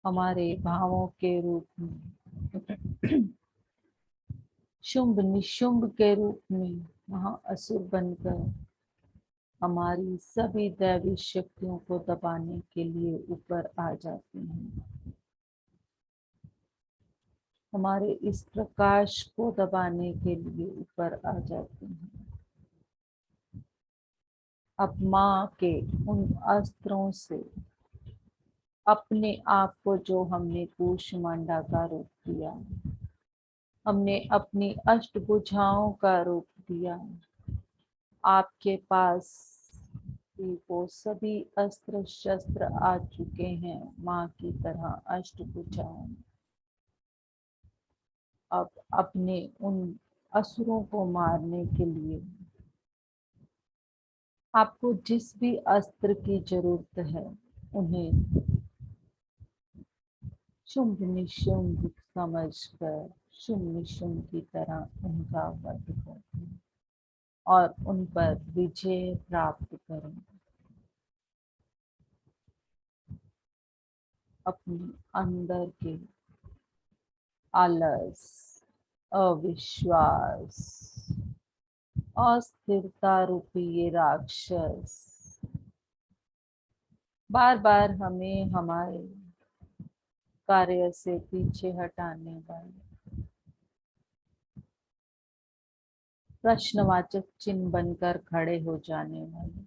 हमारे भावों के रूप में शुंभ निशुंभ के रूप में वहां असुर बनकर हमारी सभी दैवी शक्तियों को दबाने के लिए ऊपर आ जाते हैं, हमारे इस प्रकाश को दबाने के लिए ऊपर आ जाते हैं। अब माँ के उन अस्त्रों से अपने आप को, जो हमने कूष्मांडा का रूप दिया, हमने अपनी अष्टभुजाओं का रूप दिया, आपके पास भी वो सभी अस्त्र शस्त्र आ चुके हैं माँ की तरह अष्टभुजाओं। अब अपने उन असुरों को मारने के लिए आपको जिस भी अस्त्र की जरूरत है उन्हें शुंभ निशुंभ समझकर शुंभ निशुंभ की तरह उनका वध करें और उन पर विजय प्राप्त करें। अपने अंदर के आलस, अविश्वास, अस्थिरता रूपी ये राक्षस बार बार हमें हमारे कार्य से पीछे हटाने वाले प्रश्नवाचक चिन्ह बनकर खड़े हो जाने वाले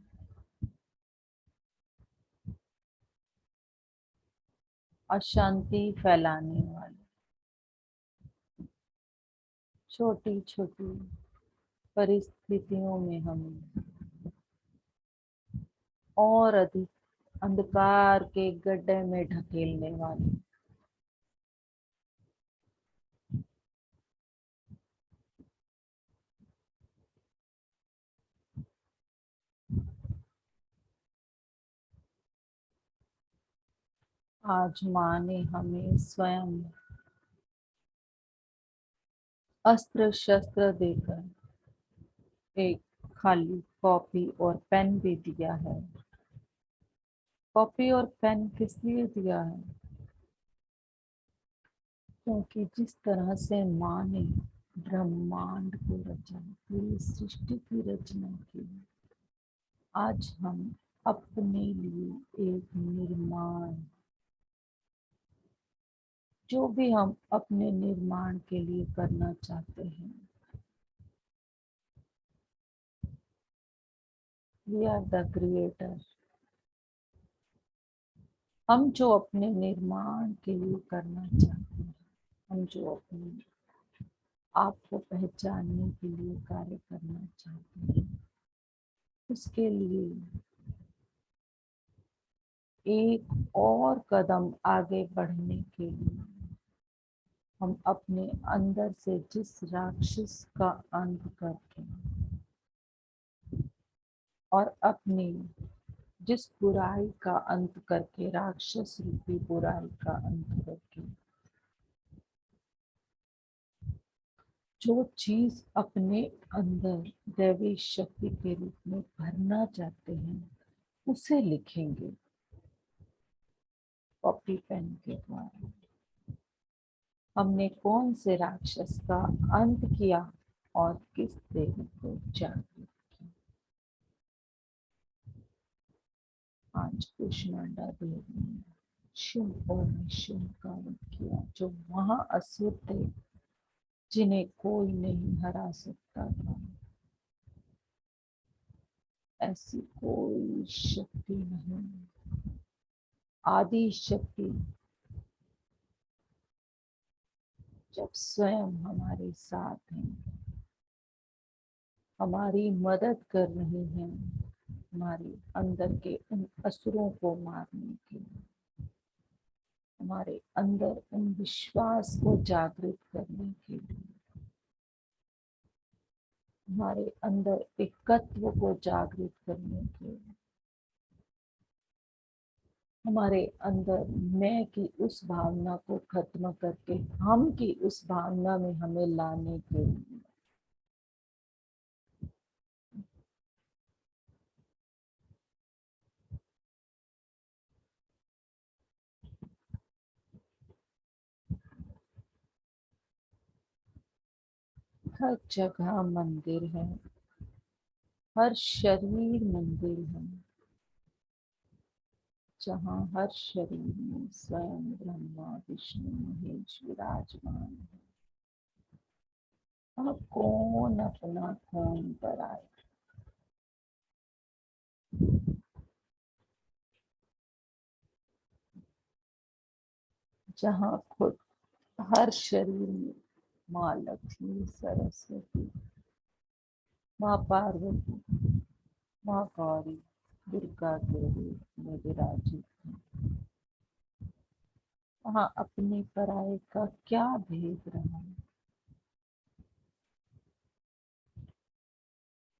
अशांति फैलाने वाले छोटी छोटी परिस्थितियों में हमें और अधिक अंधकार के गड्ढे में ढकेलने वाली आज माँ ने हमें स्वयं अस्त्र शस्त्र देकर एक खाली कॉपी और पेन भी दिया है। कॉपी और पेन किस लिए दिया है? क्योंकि जिस तरह से माँ ने ब्रह्मांड को रचा, पूरी सृष्टि की रचना की, आज हम अपने लिए एक निर्माण, जो भी हम अपने निर्माण के लिए करना चाहते हैं, वी आर द क्रिएटर। हम जो अपने निर्माण के लिए करना चाहते हैं, हम जो अपने आप को पहचानने के लिए कार्य करना चाहते हैं, उसके लिए एक और कदम आगे बढ़ने के लिए हम अपने अंदर से जिस राक्षस का अंत करके और अपनी जिस बुराई का अंत करके, राक्षस रूपी बुराई का अंत करके, जो चीज अपने अंदर दैवी शक्ति के रूप में भरना चाहते हैं, उसे लिखेंगे कॉपी पेन के द्वारा। हमने कौन से राक्षस का अंत किया और किस देवी को जागृत किया। आज कुष्मांडा देवी ने शुभ और निशुभ का वध किया, जो महाअसुर थे, जिन्हें कोई नहीं हरा सकता था। ऐसी कोई शक्ति नहीं, आदि शक्ति जब स्वयं हमारे साथ हैं, हमारी मदद कर रही हैं, हमारे अंदर के उन असुरों को मारने के लिए, हमारे अंदर उन विश्वास को जागृत करने के लिए, हमारे अंदर एकत्व को जागृत करने के लिए, हमारे अंदर मैं की उस भावना को खत्म करके हम की उस भावना में हमें लाने के लिए। हर जगह मंदिर है, हर शरीर मंदिर है, जहाँ हर शरीर में स्वयं ब्रह्मा विष्णु महेश विराजमान है। अब कौन अपना कौन पर आए? जहाँ खुद हर शरीर में माँ लक्ष्मी, सरस्वती, माँ पार्वती, माँ गौरी, दुर्गा के रूप में विराजित है। वहाँ अपने पराये का क्या भेद रहा?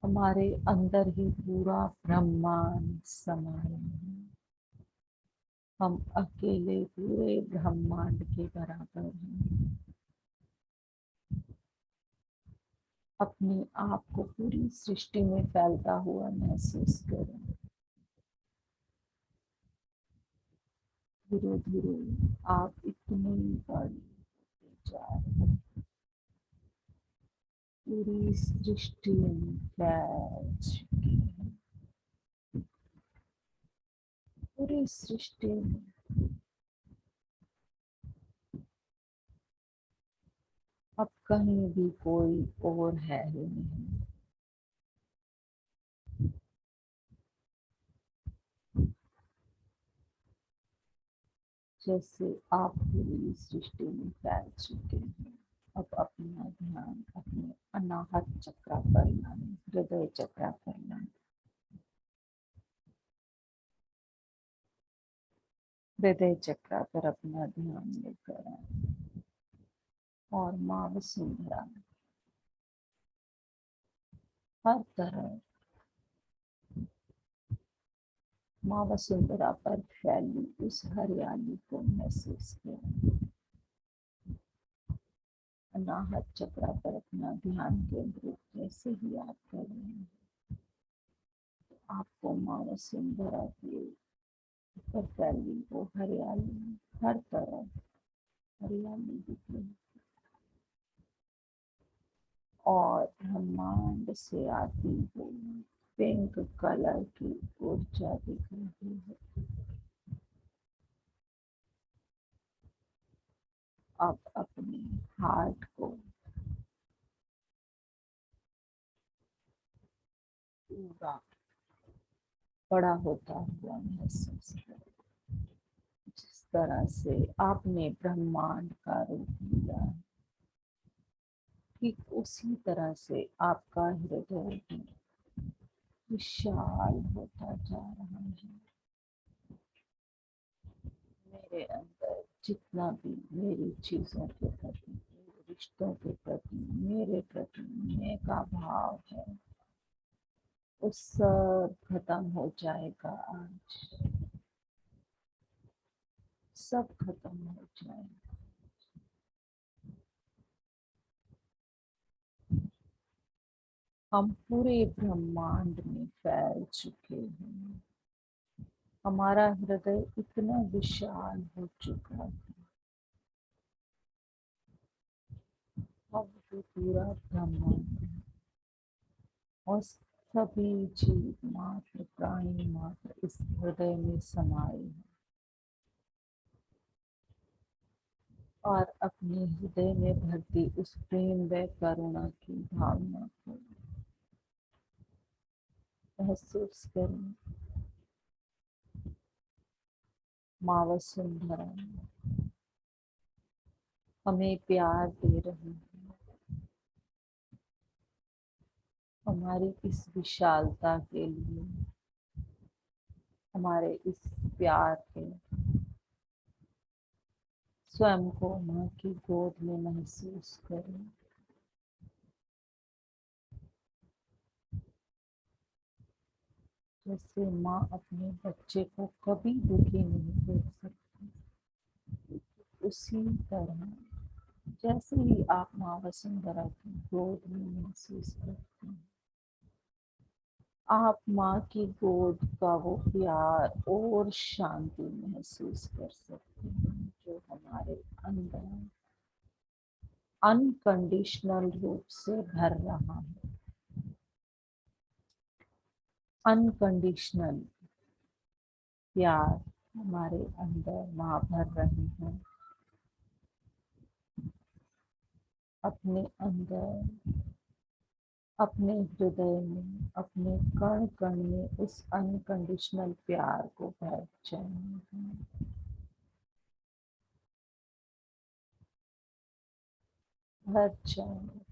हमारे अंदर ही पूरा ब्रह्मांड समाया है। हम अकेले पूरे ब्रह्मांड के बराबर हैं। अपने आप को पूरी सृष्टि में फैलता हुआ महसूस करें। धीरे धीरे आप इतने बड़े होते जा रहे हैं, पूरी सृष्टि में फैल चुके हैं, पूरी सृष्टि में अब कहीं भी कोई और है ही नहीं। जैसे आप पूरी सृष्टि में फैल चुके हैं, अब अपना ध्यान अपने अनाहत चक्र पर लाएं, हृदय चक्र पर लाएं। हृदय चक्र पर अपना ध्यान लेकर आए और माँ वसुंधरा हर तरफ माँ वसुंधरा पर फैली उस हरियाली को महसूस करें। अनाहत चक्र पर अपना ध्यान केंद्रित जैसे ही आप कर रहे हैं, आपको माँ वसुंधरा के ऊपर फैली वो हरियाली, हर तरफ हरियाली दिख रही और ब्रह्मांड से आती हुई पिंक कलर की ऊर्जा दिख रही है। अब अपने हार्ट को पूरा बड़ा होता हुआ महसूस करें। जिस तरह से आपने ब्रह्मांड का रूप लिया है, ठीक उसी तरह से आपका हृदय भी विशाल होता जा रहा है। मेरे अंदर जितना भी मेरी चीजों के प्रति, मेरे रिश्तों के प्रति, मेरे प्रति मैं का भाव है, वो सब खत्म हो जाएगा। आज सब खत्म हो जाएगा। हम पूरे ब्रह्मांड में फैल चुके हैं। हमारा हृदय इतना विशाल हो चुका है। अब तो पूरा ब्रह्मांड है और सभी जीव मात्र, प्राणी मात्र इस हृदय में समाये हैं। और अपने हृदय में भरती उस प्रेम व करुणा की भावना को महसूस करें। माँ वसुंधरा हमें प्यार दे रही है। हमारी इस विशालता के लिए, हमारे इस प्यार के, स्वयं को माँ की गोद में महसूस करें। जैसे माँ अपने बच्चे को कभी दुखी नहीं देख सकती, उसी तरह जैसे ही आप माँ वसुंधरा की गोद में महसूस करते हैं, आप माँ की गोद का वो प्यार और शांति महसूस कर सकते हैं जो हमारे अंदर अनकंडीशनल रूप से भर रहा है। अनकंडीशनल प्यार हमारे अंदर माँ भर रही है। अपने अंदर, अपने हृदय में, अपने कण कण में उस अनकंडीशनल प्यार को भर जाएंगे, भर जाएंगे।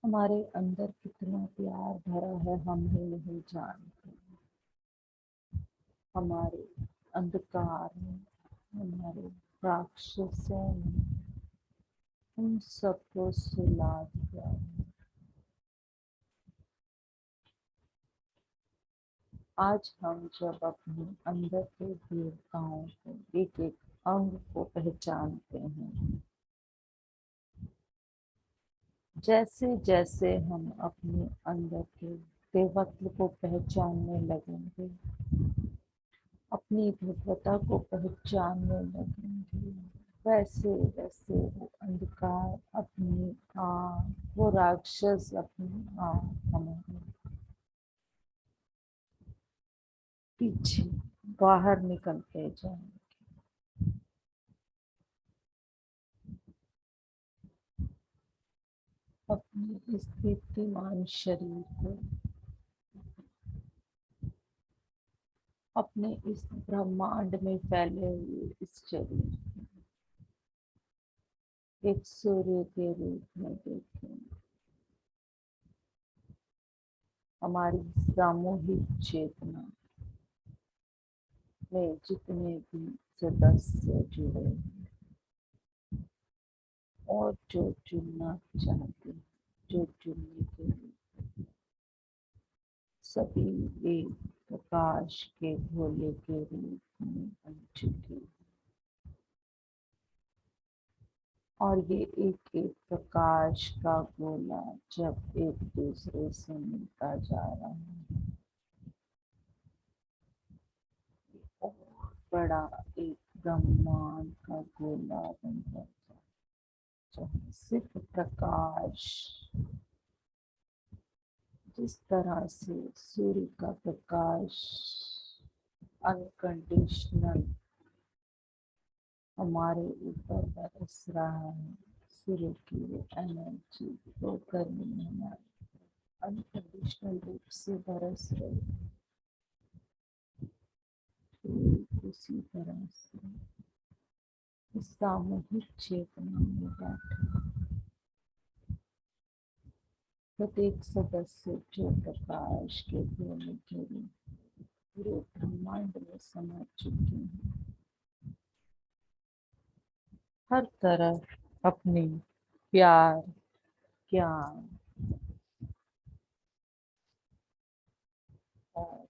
हमारे अंदर कितना प्यार भरा है हम ही नहीं जानते। हमारे अंधकार में, हमारे राक्षसों में उन सबको सुला दिया है। आज हम जब अपने अंदर के देवताओं को, एक एक अंग को पहचानते हैं, जैसे जैसे हम अपने अंदर के देवत्व को पहचानने लगेंगे, अपनी भगवता को पहचानने लगेंगे, वैसे वैसे वो अंधकार अपनी आँख, वो राक्षस अपनी आँख हमारे पीछे बाहर निकलते जाएंगे। अपने इस दीप्तिमान शरीर को अपने इस ब्रह्मांड में फैले हुए इस शरीर को एक सूर्य के रूप में देखें। हमारी सामूहिक चेतना में जितने भी सदस्य जुड़े हैं और जो जुड़ना चाहते हैं, जो जुड़ने के लिए सभी एक प्रकाश के गोले के रूप में बन चुके हैं। और ये एक एक प्रकाश का गोला जब एक दूसरे से मिलता जा रहा है और बड़ा एक ब्रह्मांड का गोला बन जाता है, जहाँ सिर्फ प्रकाश, जिस तरह से सूर्य का प्रकाश अनकंडीशनल हमारे ऊपर बरस रहा है, सूर्य की वो एनर्जी वो करनी हमारे अनकंडीशनल रूप से बरस रही है। उसी तरह से इस सामूहिक चेतना में बैठे प्रत्येक सदस्य जो प्रकाश के गोले के रूप पूरे ब्रह्मांड में समा चुके हैं, हर तरफ अपने प्यार, ज्ञान और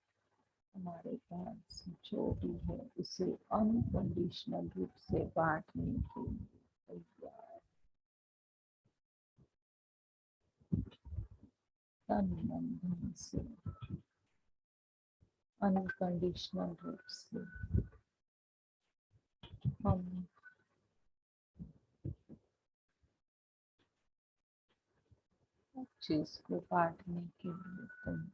हमारे पास जो भी है उसे अनकंडीशनल रूप से बांटने के लिए तैयार, तन मन धन से अनकंडीशनल रूप से हम हर चीज को बांटने के लिए तैयार।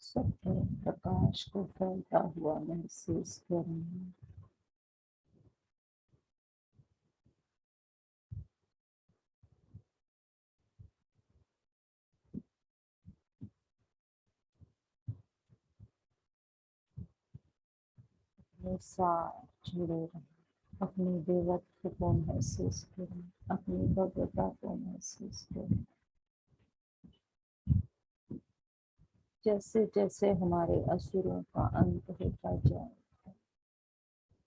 सब तरफ प्रकाश को फैलता हुआ महसूस करेंगे। अपने साथ जुड़े रहें, अपनी देवत्व को महसूस करें, अपनी भव्यता को महसूस करें। जैसे जैसे हमारे असुरों का अंत होता जाए,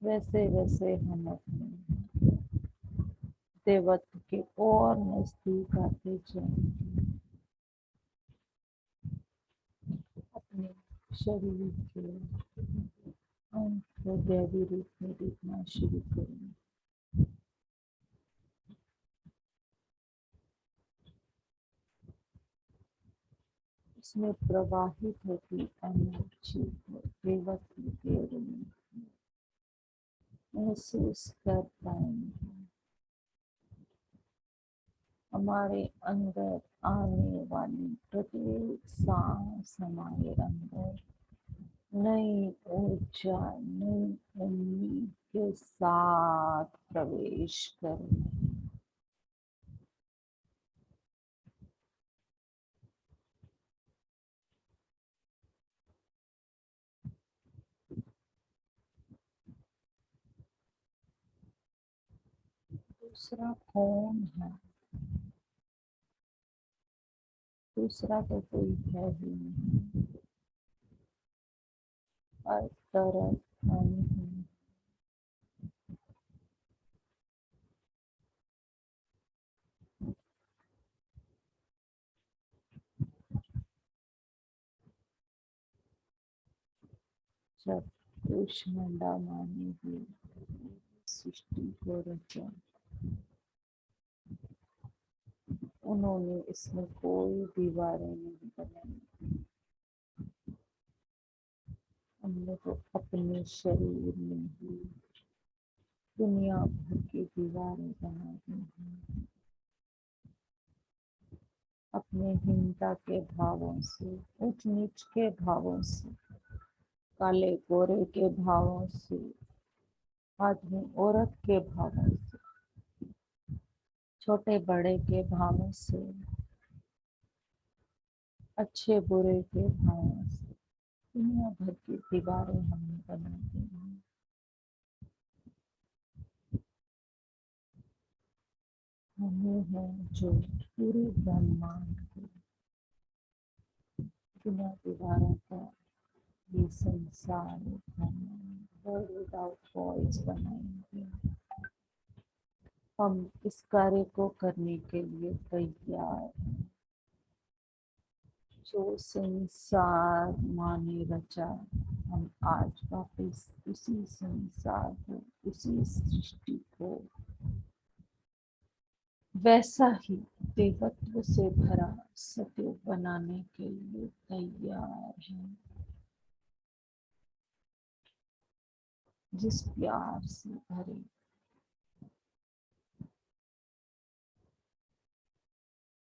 वैसे वैसे हम अपने देवत्व के और नजदीक आते जाएंगे। अपने शरीर के अंत को दैवी रूप में देखना शुरू करेंगे। इसमें प्रवाहित होती एनर्जी को देवत्व के रूप में महसूस कर पाएंगे। हमारे अंदर आने वाली प्रत्येक सांस हमारे अंदर नई ऊर्जा, नई उम्मीद के साथ प्रवेश करें। दूसरा कौन है? दूसरा तो कोई है ही नहीं। हर तरफ हम हैं। जब कुष्मांडा माने हुए सृष्टि को रचा, उन्होंने इसमें कोई दीवारें नहीं बनाई। हमने तो अपने शरीर में ही दुनिया भर की दीवारें बना दी हैं अपने हीनता के भावों से, ऊंच नीच के भावों से, काले गोरे के भावों से, आदमी औरत के भावों से, छोटे बड़े के भावों से, अच्छे बुरे के भावों से दुनिया भर की दीवारें हमने बना दी हैं। हमें है जो पूरे ब्रह्मांड को बिना दीवारों का ये संसार वर्ल्ड विदाउट वॉल्स बनाएंगे। हम इस कार्य को करने के लिए तैयार हैं। जो संसार माने रचा, हम आज वापस उसी संसार को, उसी सृष्टि को वैसा ही देवत्व से भरा सत्य बनाने के लिए तैयार हैं। जिस प्यार से भरे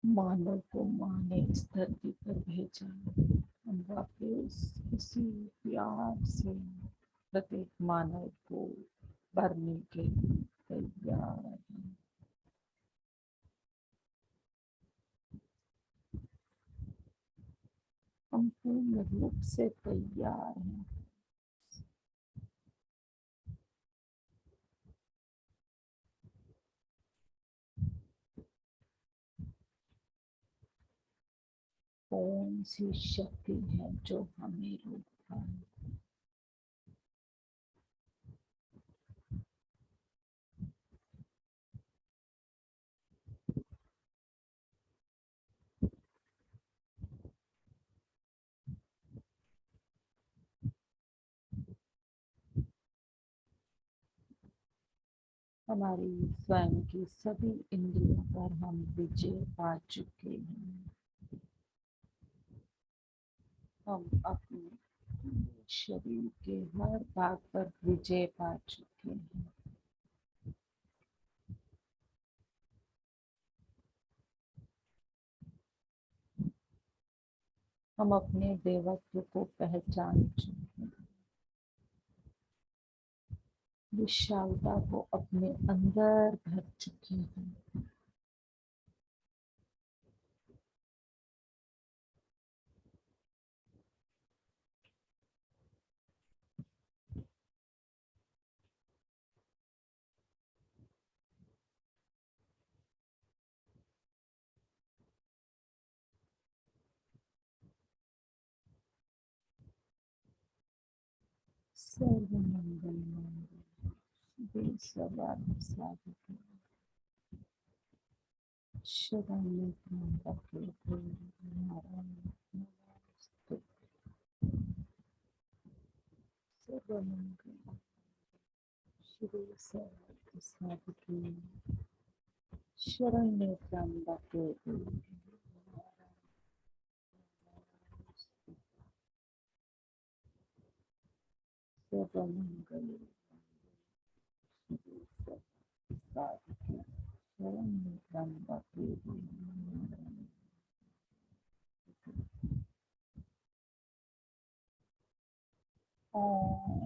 मानव को माँ ने इस धरती पर भेजा, हम वापस उसी प्यार से प्रत्येक मानव को भरने के लिए तैयार हैं। हम पूर्ण रूप से तैयार हैं। कौन सी शक्ति है जो हमें रोकता है? हमारी स्वयं की सभी इंद्रियों पर हम विजय पा चुके हैं। हम अपने शरीर के हर भाग पर विजय पा चुके हैं। हम अपने देवत्व को पहचान चुके हैं। विशालता को अपने अंदर भर चुके हैं। सर्वमंगल मंगल शिवे सर्वार्थ साधिके शरण्ये त्र्यंबके गौरी नारायणी नमोस्तुते। सर्वमंगल शिवे सर्वार्थ साधिके शरण्ये त्र्यंबके गौरी नारायणी नमोस्तुते। सर्वमंगल शिवे सर्वार्थ साधिके शरण्ये त्र्यंबके गौरी नारायणी नमोस्तुते। ओम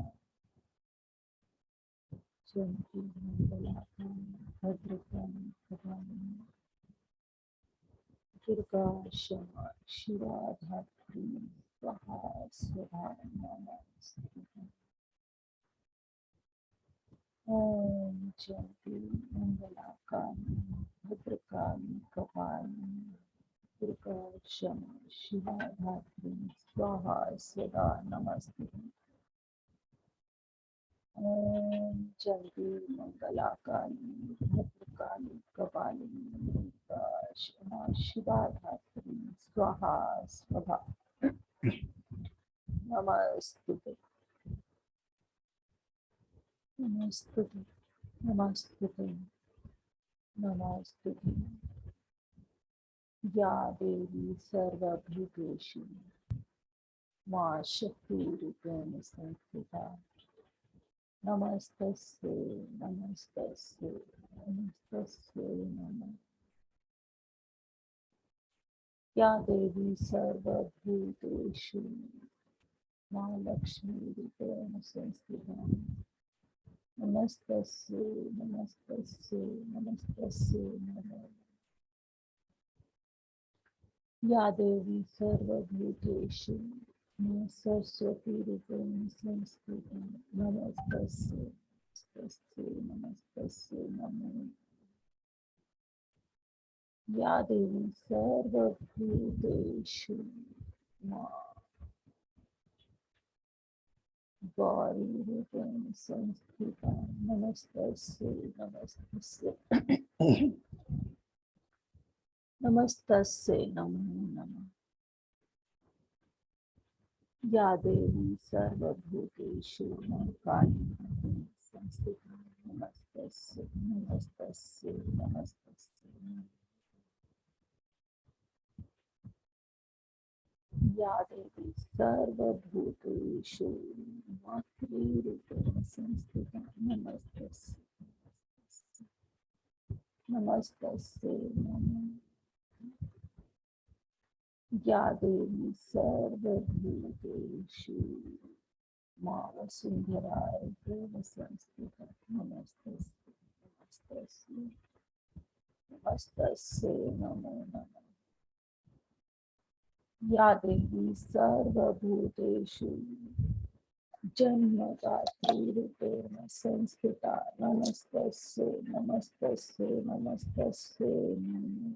जयंती मंगलाकारिणी भद्रकाली कपालिनी दुर्गा क्षमा शिवा धात्री स्वाहा स्वधा नमस्ते। ओम जयंती मंगलाकारिणी भद्रकाली कपालिनी दुर्गा क्षमा शिवा धात्री स्वाहा स्वधा नमस्ते। ओम जयंती मंगलाकाली भद्रकाली कपालिनी दुर्गा क्षमा शिवा धात्री स्वाहा स्वधा नमस्तुते। नमस्तुते नमस्तुते नमस्तुते। या देवी सर्वभूतेषु मां शक्तिरूपेण संस्थिता नमस्तस्ये नमस्तस्ये नमस्तस्ये नमः। या देवी सर्वभूतेषु मां लक्ष्मीरूपेण संस्थिता नमस्तस्ये नमस्तस्ये नमस्तस्ये नमः। या देवी सर्वभूतेषु मां सरस्वतीरूपेण संस्थिता नमस्तस्ये नमस्तस्ये नमस्तस्ये नमः। या देवी सर्वभूतेषु मां गौरीरूपेण संस्थिता नमस्तस्ये नमस्तस्ये नमस्तस्ये नमो नमः। या देवी सर्वभूतेषु मां कालीरूपेण संस्थिता नमस्तस्ये नमस्तस्ये नमस्तस्ये नमः। या देवी सर्वभूतेषु मातृरूपेण संस्थिता नमस्तस्ये नमस्तस्ये नमः। या देवी सर्वभूतेषु मां वसुन्धरारूपेण संस्थिता नमस्तस्ये नमस्तस्ये नमस्तस्ये नमो नमः। या देवी सर्वभूतेषु जन्मदात्रीरूपेण संस्थिता नमस्तस्ये नमस्तस्ये नमस्तस्ये नमः।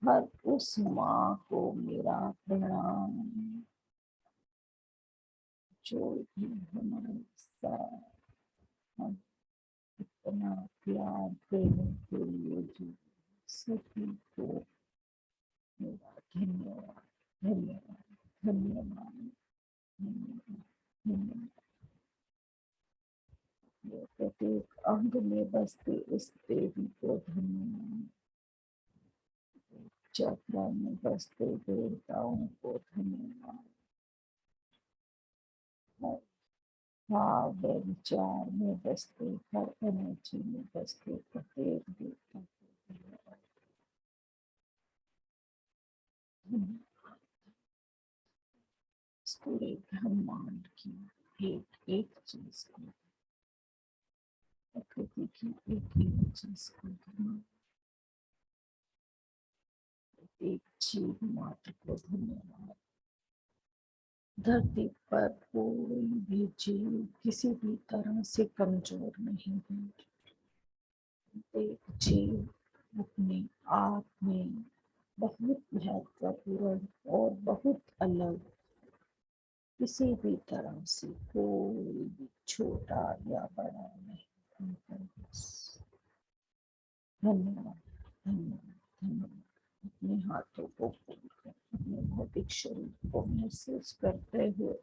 हर उस माँ को मेरा प्रणाम जो भी हमारे साथ हम इतना प्यार देने के लिए जो सभी को मेरा धन्यवाद धन्यवाद धन्यवाद धन्यवाद धन्यवाद। प्रत्येक अंग में बसते इस देवी को धन्यवाद। चक्र में बसते देवताओं को धन्यवाद। भाव विचार में बसते हर एनर्जी में बसते प्रत्येक देवता को धन्यवाद। इस पूरे ब्रह्मांड की एक एक चीज को, प्रकृति की एक एक चीज को धन्यवाद। एक जीव मात्र को धन्यवाद। धरती पर कोई भी जीव किसी भी तरह से कमजोर नहीं है। एक जीव अपने आप में बहुत महत्वपूर्ण और बहुत अलग, किसी भी तरह से कोई भी छोटा या बड़ा नहीं। धन्यवाद धन्यवाद धन्यवाद। अपने हाथों को खोलकर अपने भौतिक शरीर को महसूस करते हुए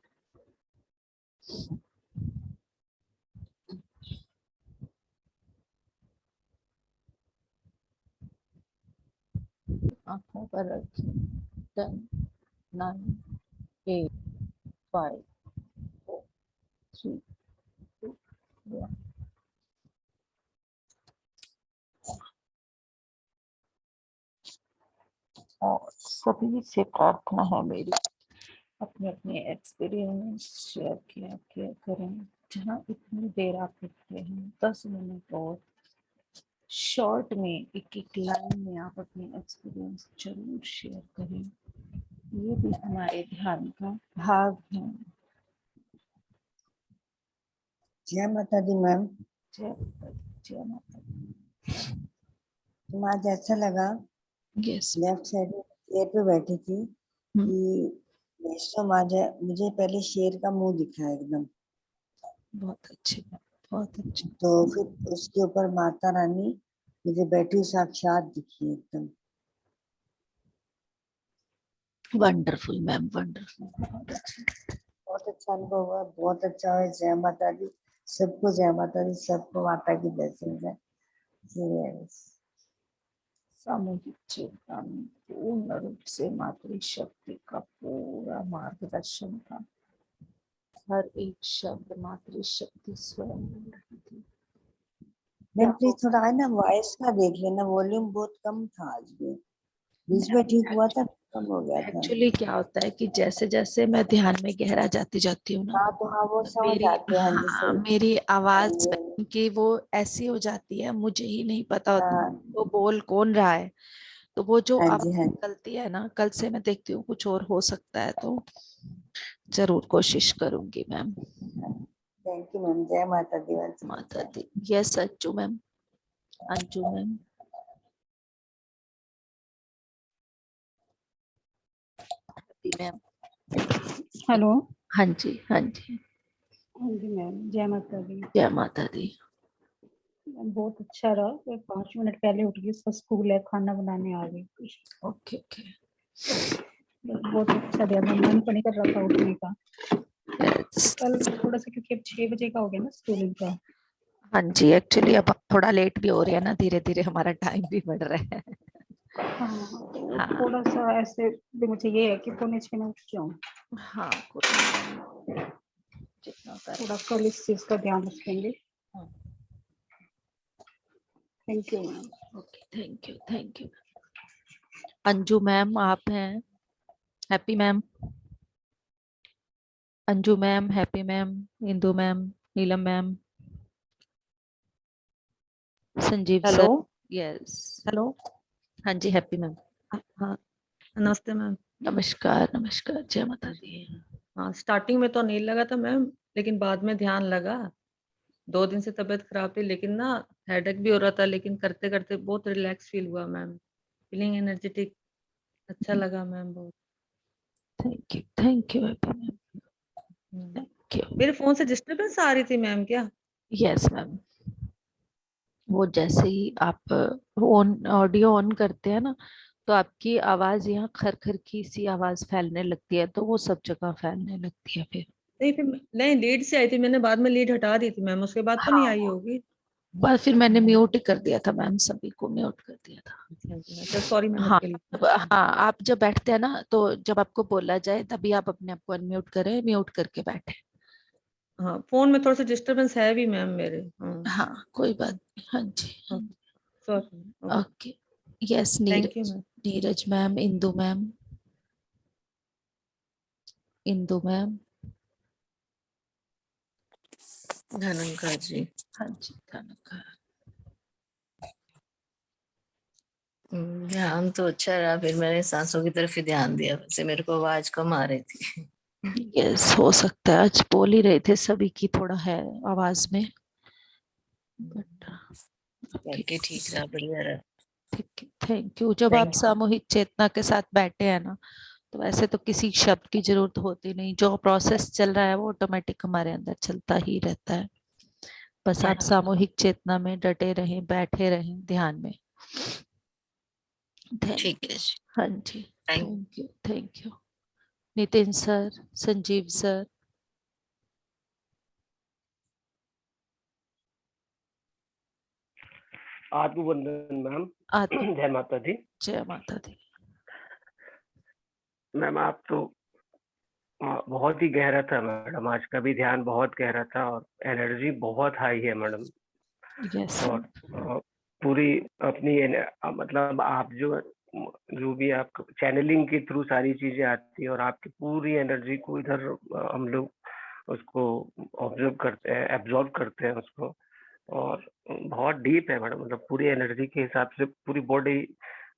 आंखों पर रखिए। 10, 9, 8, 5, 4, 3, 2, 1। और सभी से प्रार्थना है मेरी, अपने अपने एक्सपीरियंस शेयर किया करें। जहाँ इतनी देर आप लिखते हैं 10 मिनट और शॉर्ट में एक एक लाइन में आप अपने एक्सपीरियंस जरूर शेयर करें। ये भी हमारे ध्यान का भाग है। जय माता दी मैम। जय माता दी, जय माता दी। तुम आज ऐसा लगा यस लेफ्ट साइड में चेयर पे बैठी थी कि वैष्णव आज मुझे पहले शेर का मुंह दिखा एकदम। बहुत अच्छी बात, बहुत अच्छी। तो फिर उसके ऊपर माता रानी मुझे बैठी साक्षात दिखी एकदम। Wonderful ma'am, wonderful. बहुत अच्छा अनुभव हुआ, बहुत अच्छा है। जय माता दी सबको, जय माता दी सबको, माता की ब्लेसिंग्स है। सामूहिक चेतना में पूर्ण रूप से मातृशक्ति का पूरा मार्गदर्शन था। हर एक शब्द मातृशक्ति स्वयं बोल रही थी। मैम प्लीज थोड़ा है ना वॉइस का देख लेना, वॉल्यूम बहुत कम था आज भी, बीच में ठीक हुआ था, कम हो गया था। एक्चुअली क्या होता है कि जैसे जैसे मैं ध्यान में गहरा जाती जाती हूँ ना, हाँ तो हाँ वो समझ मेरी आते हैं, हाँ जी हाँ सही। मेरी हाँ आवाज जी की वो ऐसी हो जाती है, मुझे ही नहीं पता होता हाँ वो बोल कौन रहा है। तो वो जो हाँ आवाज जी हाँ जी। निकलती है ना, कल से मैं देखती हूँ कुछ और हो सकता है, तो जरूर कोशिश करूंगी मैम। थैंक यू मैम, जय माता दी once माता again। दी। Yes Anju ma'am. Anju ma'am. Ma'am. Hello. हाँ जी हाँ जी। हाँ जी मैम, जय माता दी। जय माता दी। मैम बहुत अच्छा रहा, मैं 5 मिनट पहले उठ गई, उसका स्कूल है, खाना बनाने आ गई। Okay okay. बहुत अच्छा दिया मैम, मन तो नहीं कर रहा था उठने का यस। कल थोड़ा सा, क्योंकि अब 6 बजे का हो गया ना स्कूल का। हाँ जी, एक्चुअली अब थोड़ा लेट भी हो रही है ना, धीरे धीरे हमारा टाइम भी बढ़ रहा है। हाँ तो हाँ थोड़ा सा ऐसे भी मुझे ये है कि 5:45 में उठ जाऊँ, हाँ, कोई जितना कर। थोड़ा कल इस चीज का ध्यान रखेंगे। Thank you ma'am. Okay, thank you thank you. Anju ma'am आप हैं? Happy ma'am. Anju ma'am, Happy ma'am, Indu ma'am, Neelam ma'am, Sanjeev hello. Sir. Yes. Hello. हाँ जी, हैप्पी मैम। हाँ, नमस्ते मैम। नमस्कार नमस्कार, जय माता दी। हाँ, स्टार्टिंग में तो नहीं लगा था मैम, लेकिन बाद में ध्यान लगा। 2 दिन से तबीयत खराब थी, लेकिन ना हेडेक भी हो रहा था, लेकिन करते करते बहुत रिलैक्स फील हुआ मैम, फीलिंग एनर्जेटिक, अच्छा लगा मैम बहुत। Thank you happy ma'am. Hmm. Thank you. मेरे फोन से डिस्टरबेंस आ रही थी मैम क्या? Yes ma'am. वो जैसे ही आप ऑन ऑडियो ऑन करते हैं ना, तो आपकी आवाज यहाँ खरखर की सी आवाज फैलने लगती है, तो वो सब जगह फैलने लगती है फिर। नहीं फिर नहीं, लीड से आई थी, मैंने बाद में लीड हटा दी थी मैम, उसके बाद तो नहीं आई हाँ, होगी। बस फिर मैंने म्यूट ही कर दिया था मैम, सभी को म्यूट कर दिया था। अच्छा, सॉरी मैम हाँ। उसके लिए। हाँ, आप जब बैठते हैं ना, तो जब आपको बोला जाए तभी आप अपने आप को अनम्यूट करें, म्यूट करके बैठे। हाँ, फोन में थोड़ा सा डिस्टरबेंस है भी मैम मेरे। हाँ। हाँ, कोई बात नहीं। हाँ जी हाँ जी। Sorry. Okay. Yes thank you Neeraj. Ma'am. Neeraj ma'am, Indu ma'am, Indu ma'am. धनंकार जी। हाँ जी, धन्यवाद। ध्यान तो अच्छा रहा, फिर मैंने सांसों की तरफ ही ध्यान दिया, वैसे मेरे को आवाज कम आ रही थी। यस, हो सकता है आज बोल ही रहे थे सभी की थोड़ा है आवाज में, बट बाकी ठीक रहा, बढ़िया रहा। ठीक है, थैंक यू। जब आप थैंक यू। सामूहिक चेतना के साथ बैठे हैं ना, तो वैसे तो किसी शब्द की जरूरत होती नहीं, जो प्रोसेस चल रहा है वो ऑटोमेटिक हमारे अंदर चलता ही रहता है। बस आप अच्छा, सामूहिक चेतना में डटे रहें, बैठे रहें ध्यान में। थैंक। ठीक है जी। हाँ जी। Thank thank you thank you. Nitin sir, Sanjeev sir. आत्मवंदन मैम। आत्म। जय माता दी। जय माता दी। मैम आप तो बहुत ही गहरा था मैडम, आज का भी ध्यान बहुत गहरा था और एनर्जी बहुत हाई है मैडम। यस। और पूरी अपनी मतलब आप जो जो भी आप चैनलिंग के थ्रू सारी चीजें आती है और आपकी पूरी एनर्जी को इधर हम लोग उसको ऑब्जर्व करते हैं, एब्जॉर्व करते हैं उसको। और बहुत डीप है मैडम, मतलब पूरी एनर्जी के हिसाब से पूरी बॉडी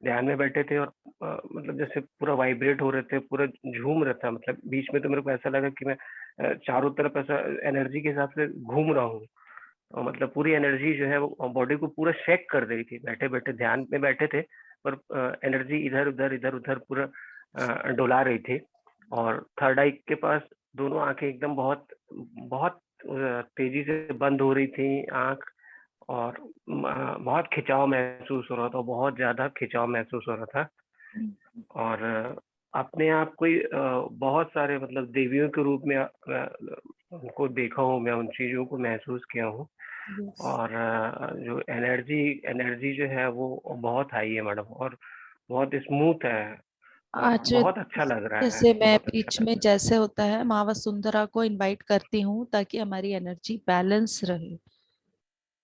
ध्यान में बैठे थे और मतलब जैसे पूरा वाइब्रेट हो रहे थे, पूरा झूम रहा था। मतलब बीच में तो मेरे को ऐसा लगा कि मैं चारों तरफ ऐसा एनर्जी के हिसाब से घूम रहा हूँ। और मतलब पूरी एनर्जी जो है वो बॉडी को पूरा शेक कर रही थी, बैठे बैठे ध्यान में बैठे थे पर एनर्जी इधर उधर पूरा डोला रही थी। और थर्ड आई के पास दोनों आंखें एकदम बहुत बहुत तेजी से बंद हो रही थी आंख। और बहुत खिंचाव महसूस हो रहा था, बहुत ज्यादा खिंचाव महसूस हो रहा था। और अपने आप कोई बहुत सारे मतलब देवियों के रूप में उनको देखा हूँ मैं, उन चीजों को महसूस किया हूँ। और जो एनर्जी एनर्जी जो है वो बहुत हाई है मैडम और बहुत स्मूथ है। आज बहुत अच्छा लग रहा है, जैसे मैं बहुत अच्छा बीच लग में रहा जैसे होता है माँ वसुंधरा को इनवाइट करती हूँ ताकि हमारी एनर्जी बैलेंस रहे। है।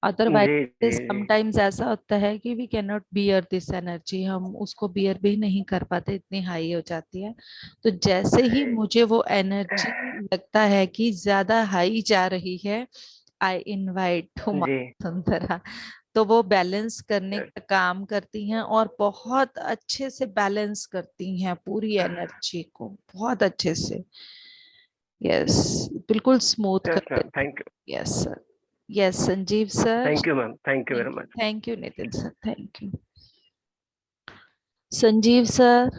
अदरवाइज जी जी जी। समटाइम्स ऐसा होता है कि we can not bear this energy, हम उसको बियर भी नहीं कर पाते, इतनी हाई हो जाती है। तो जैसे ही मुझे वो एनर्जी लगता है कि ज्यादा हाई जा रही है, आई इनवाइट हुमा जी सुंदरा, तो वो बैलेंस करने का काम करती हैं और बहुत अच्छे से बैलेंस करती हैं पूरी एनर्जी को, बहुत अच्छे से। यस, बिल्कुल स्मूथ कर यस मैम, देती। Thank you, yes sir. Yes Sanjeev sir. Thank you ma'am, thank you very much. Thank you Nitin sir, thank you. Sanjeev sir,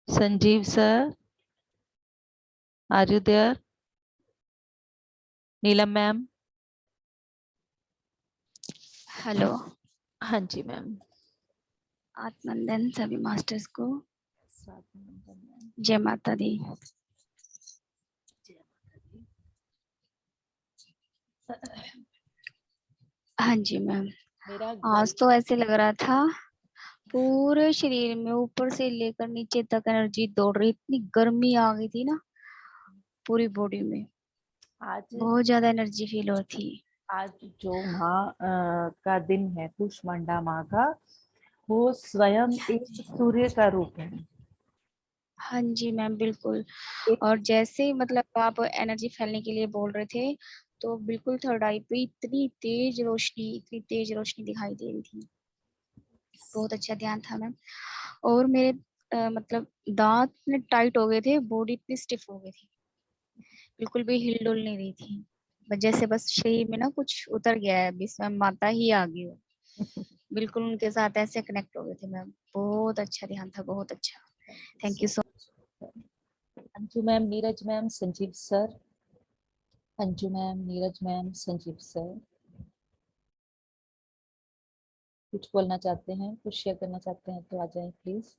Sanjeev sir, are you there? Neelam ma'am. Hello. हाँ जी मैम। आत्मनंदन सभी मास्टर्स को साथ में ma'am. जय माता दी। हाँ जी मैम। मेरा आज तो ऐसे लग रहा था पूरे शरीर में ऊपर से लेकर नीचे तक एनर्जी दौड़ रही, इतनी गर्मी आ गई थी ना पूरी बॉडी में, आज बहुत ज्यादा एनर्जी फील हो थी। आज जो माँ का दिन है, कुष्मांडा माँ का, वो स्वयं एक सूर्य का रूप है। हाँ जी मैम बिल्कुल। एक और जैसे ही मतलब आप एनर्जी फैलने के लिए बोल रहे थे तो बिल्कुल थर्ड आई पे इतनी तेज रोशनी दिखाई दे रही थी। बहुत अच्छा ध्यान था मैम। और मेरे मतलब दांत इतने टाइट हो गए थे, बॉडी इतनी स्टिफ हो गई थी, बिल्कुल भी हिल डुल नहीं रही थी। जैसे बस शरीर में ना कुछ उतर गया है, बीच में माता ही आ गई हो। बिल्कुल उनके साथ ऐसे कनेक्ट हो गए थे मैम। बहुत अच्छा ध्यान था, बहुत अच्छा। Thank you so. Anju ma'am, Neeraj ma'am, Sanjeev sir. Anju ma'am, Neeraj ma'am, Sanjeev sir, कुछ बोलना चाहते हैं, कुछ शेयर करना चाहते हैं तो आ जाएं please.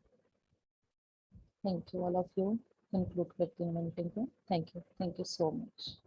Thank you all of you. Conclude करती हूँ मीटिंग को। Thank you so much.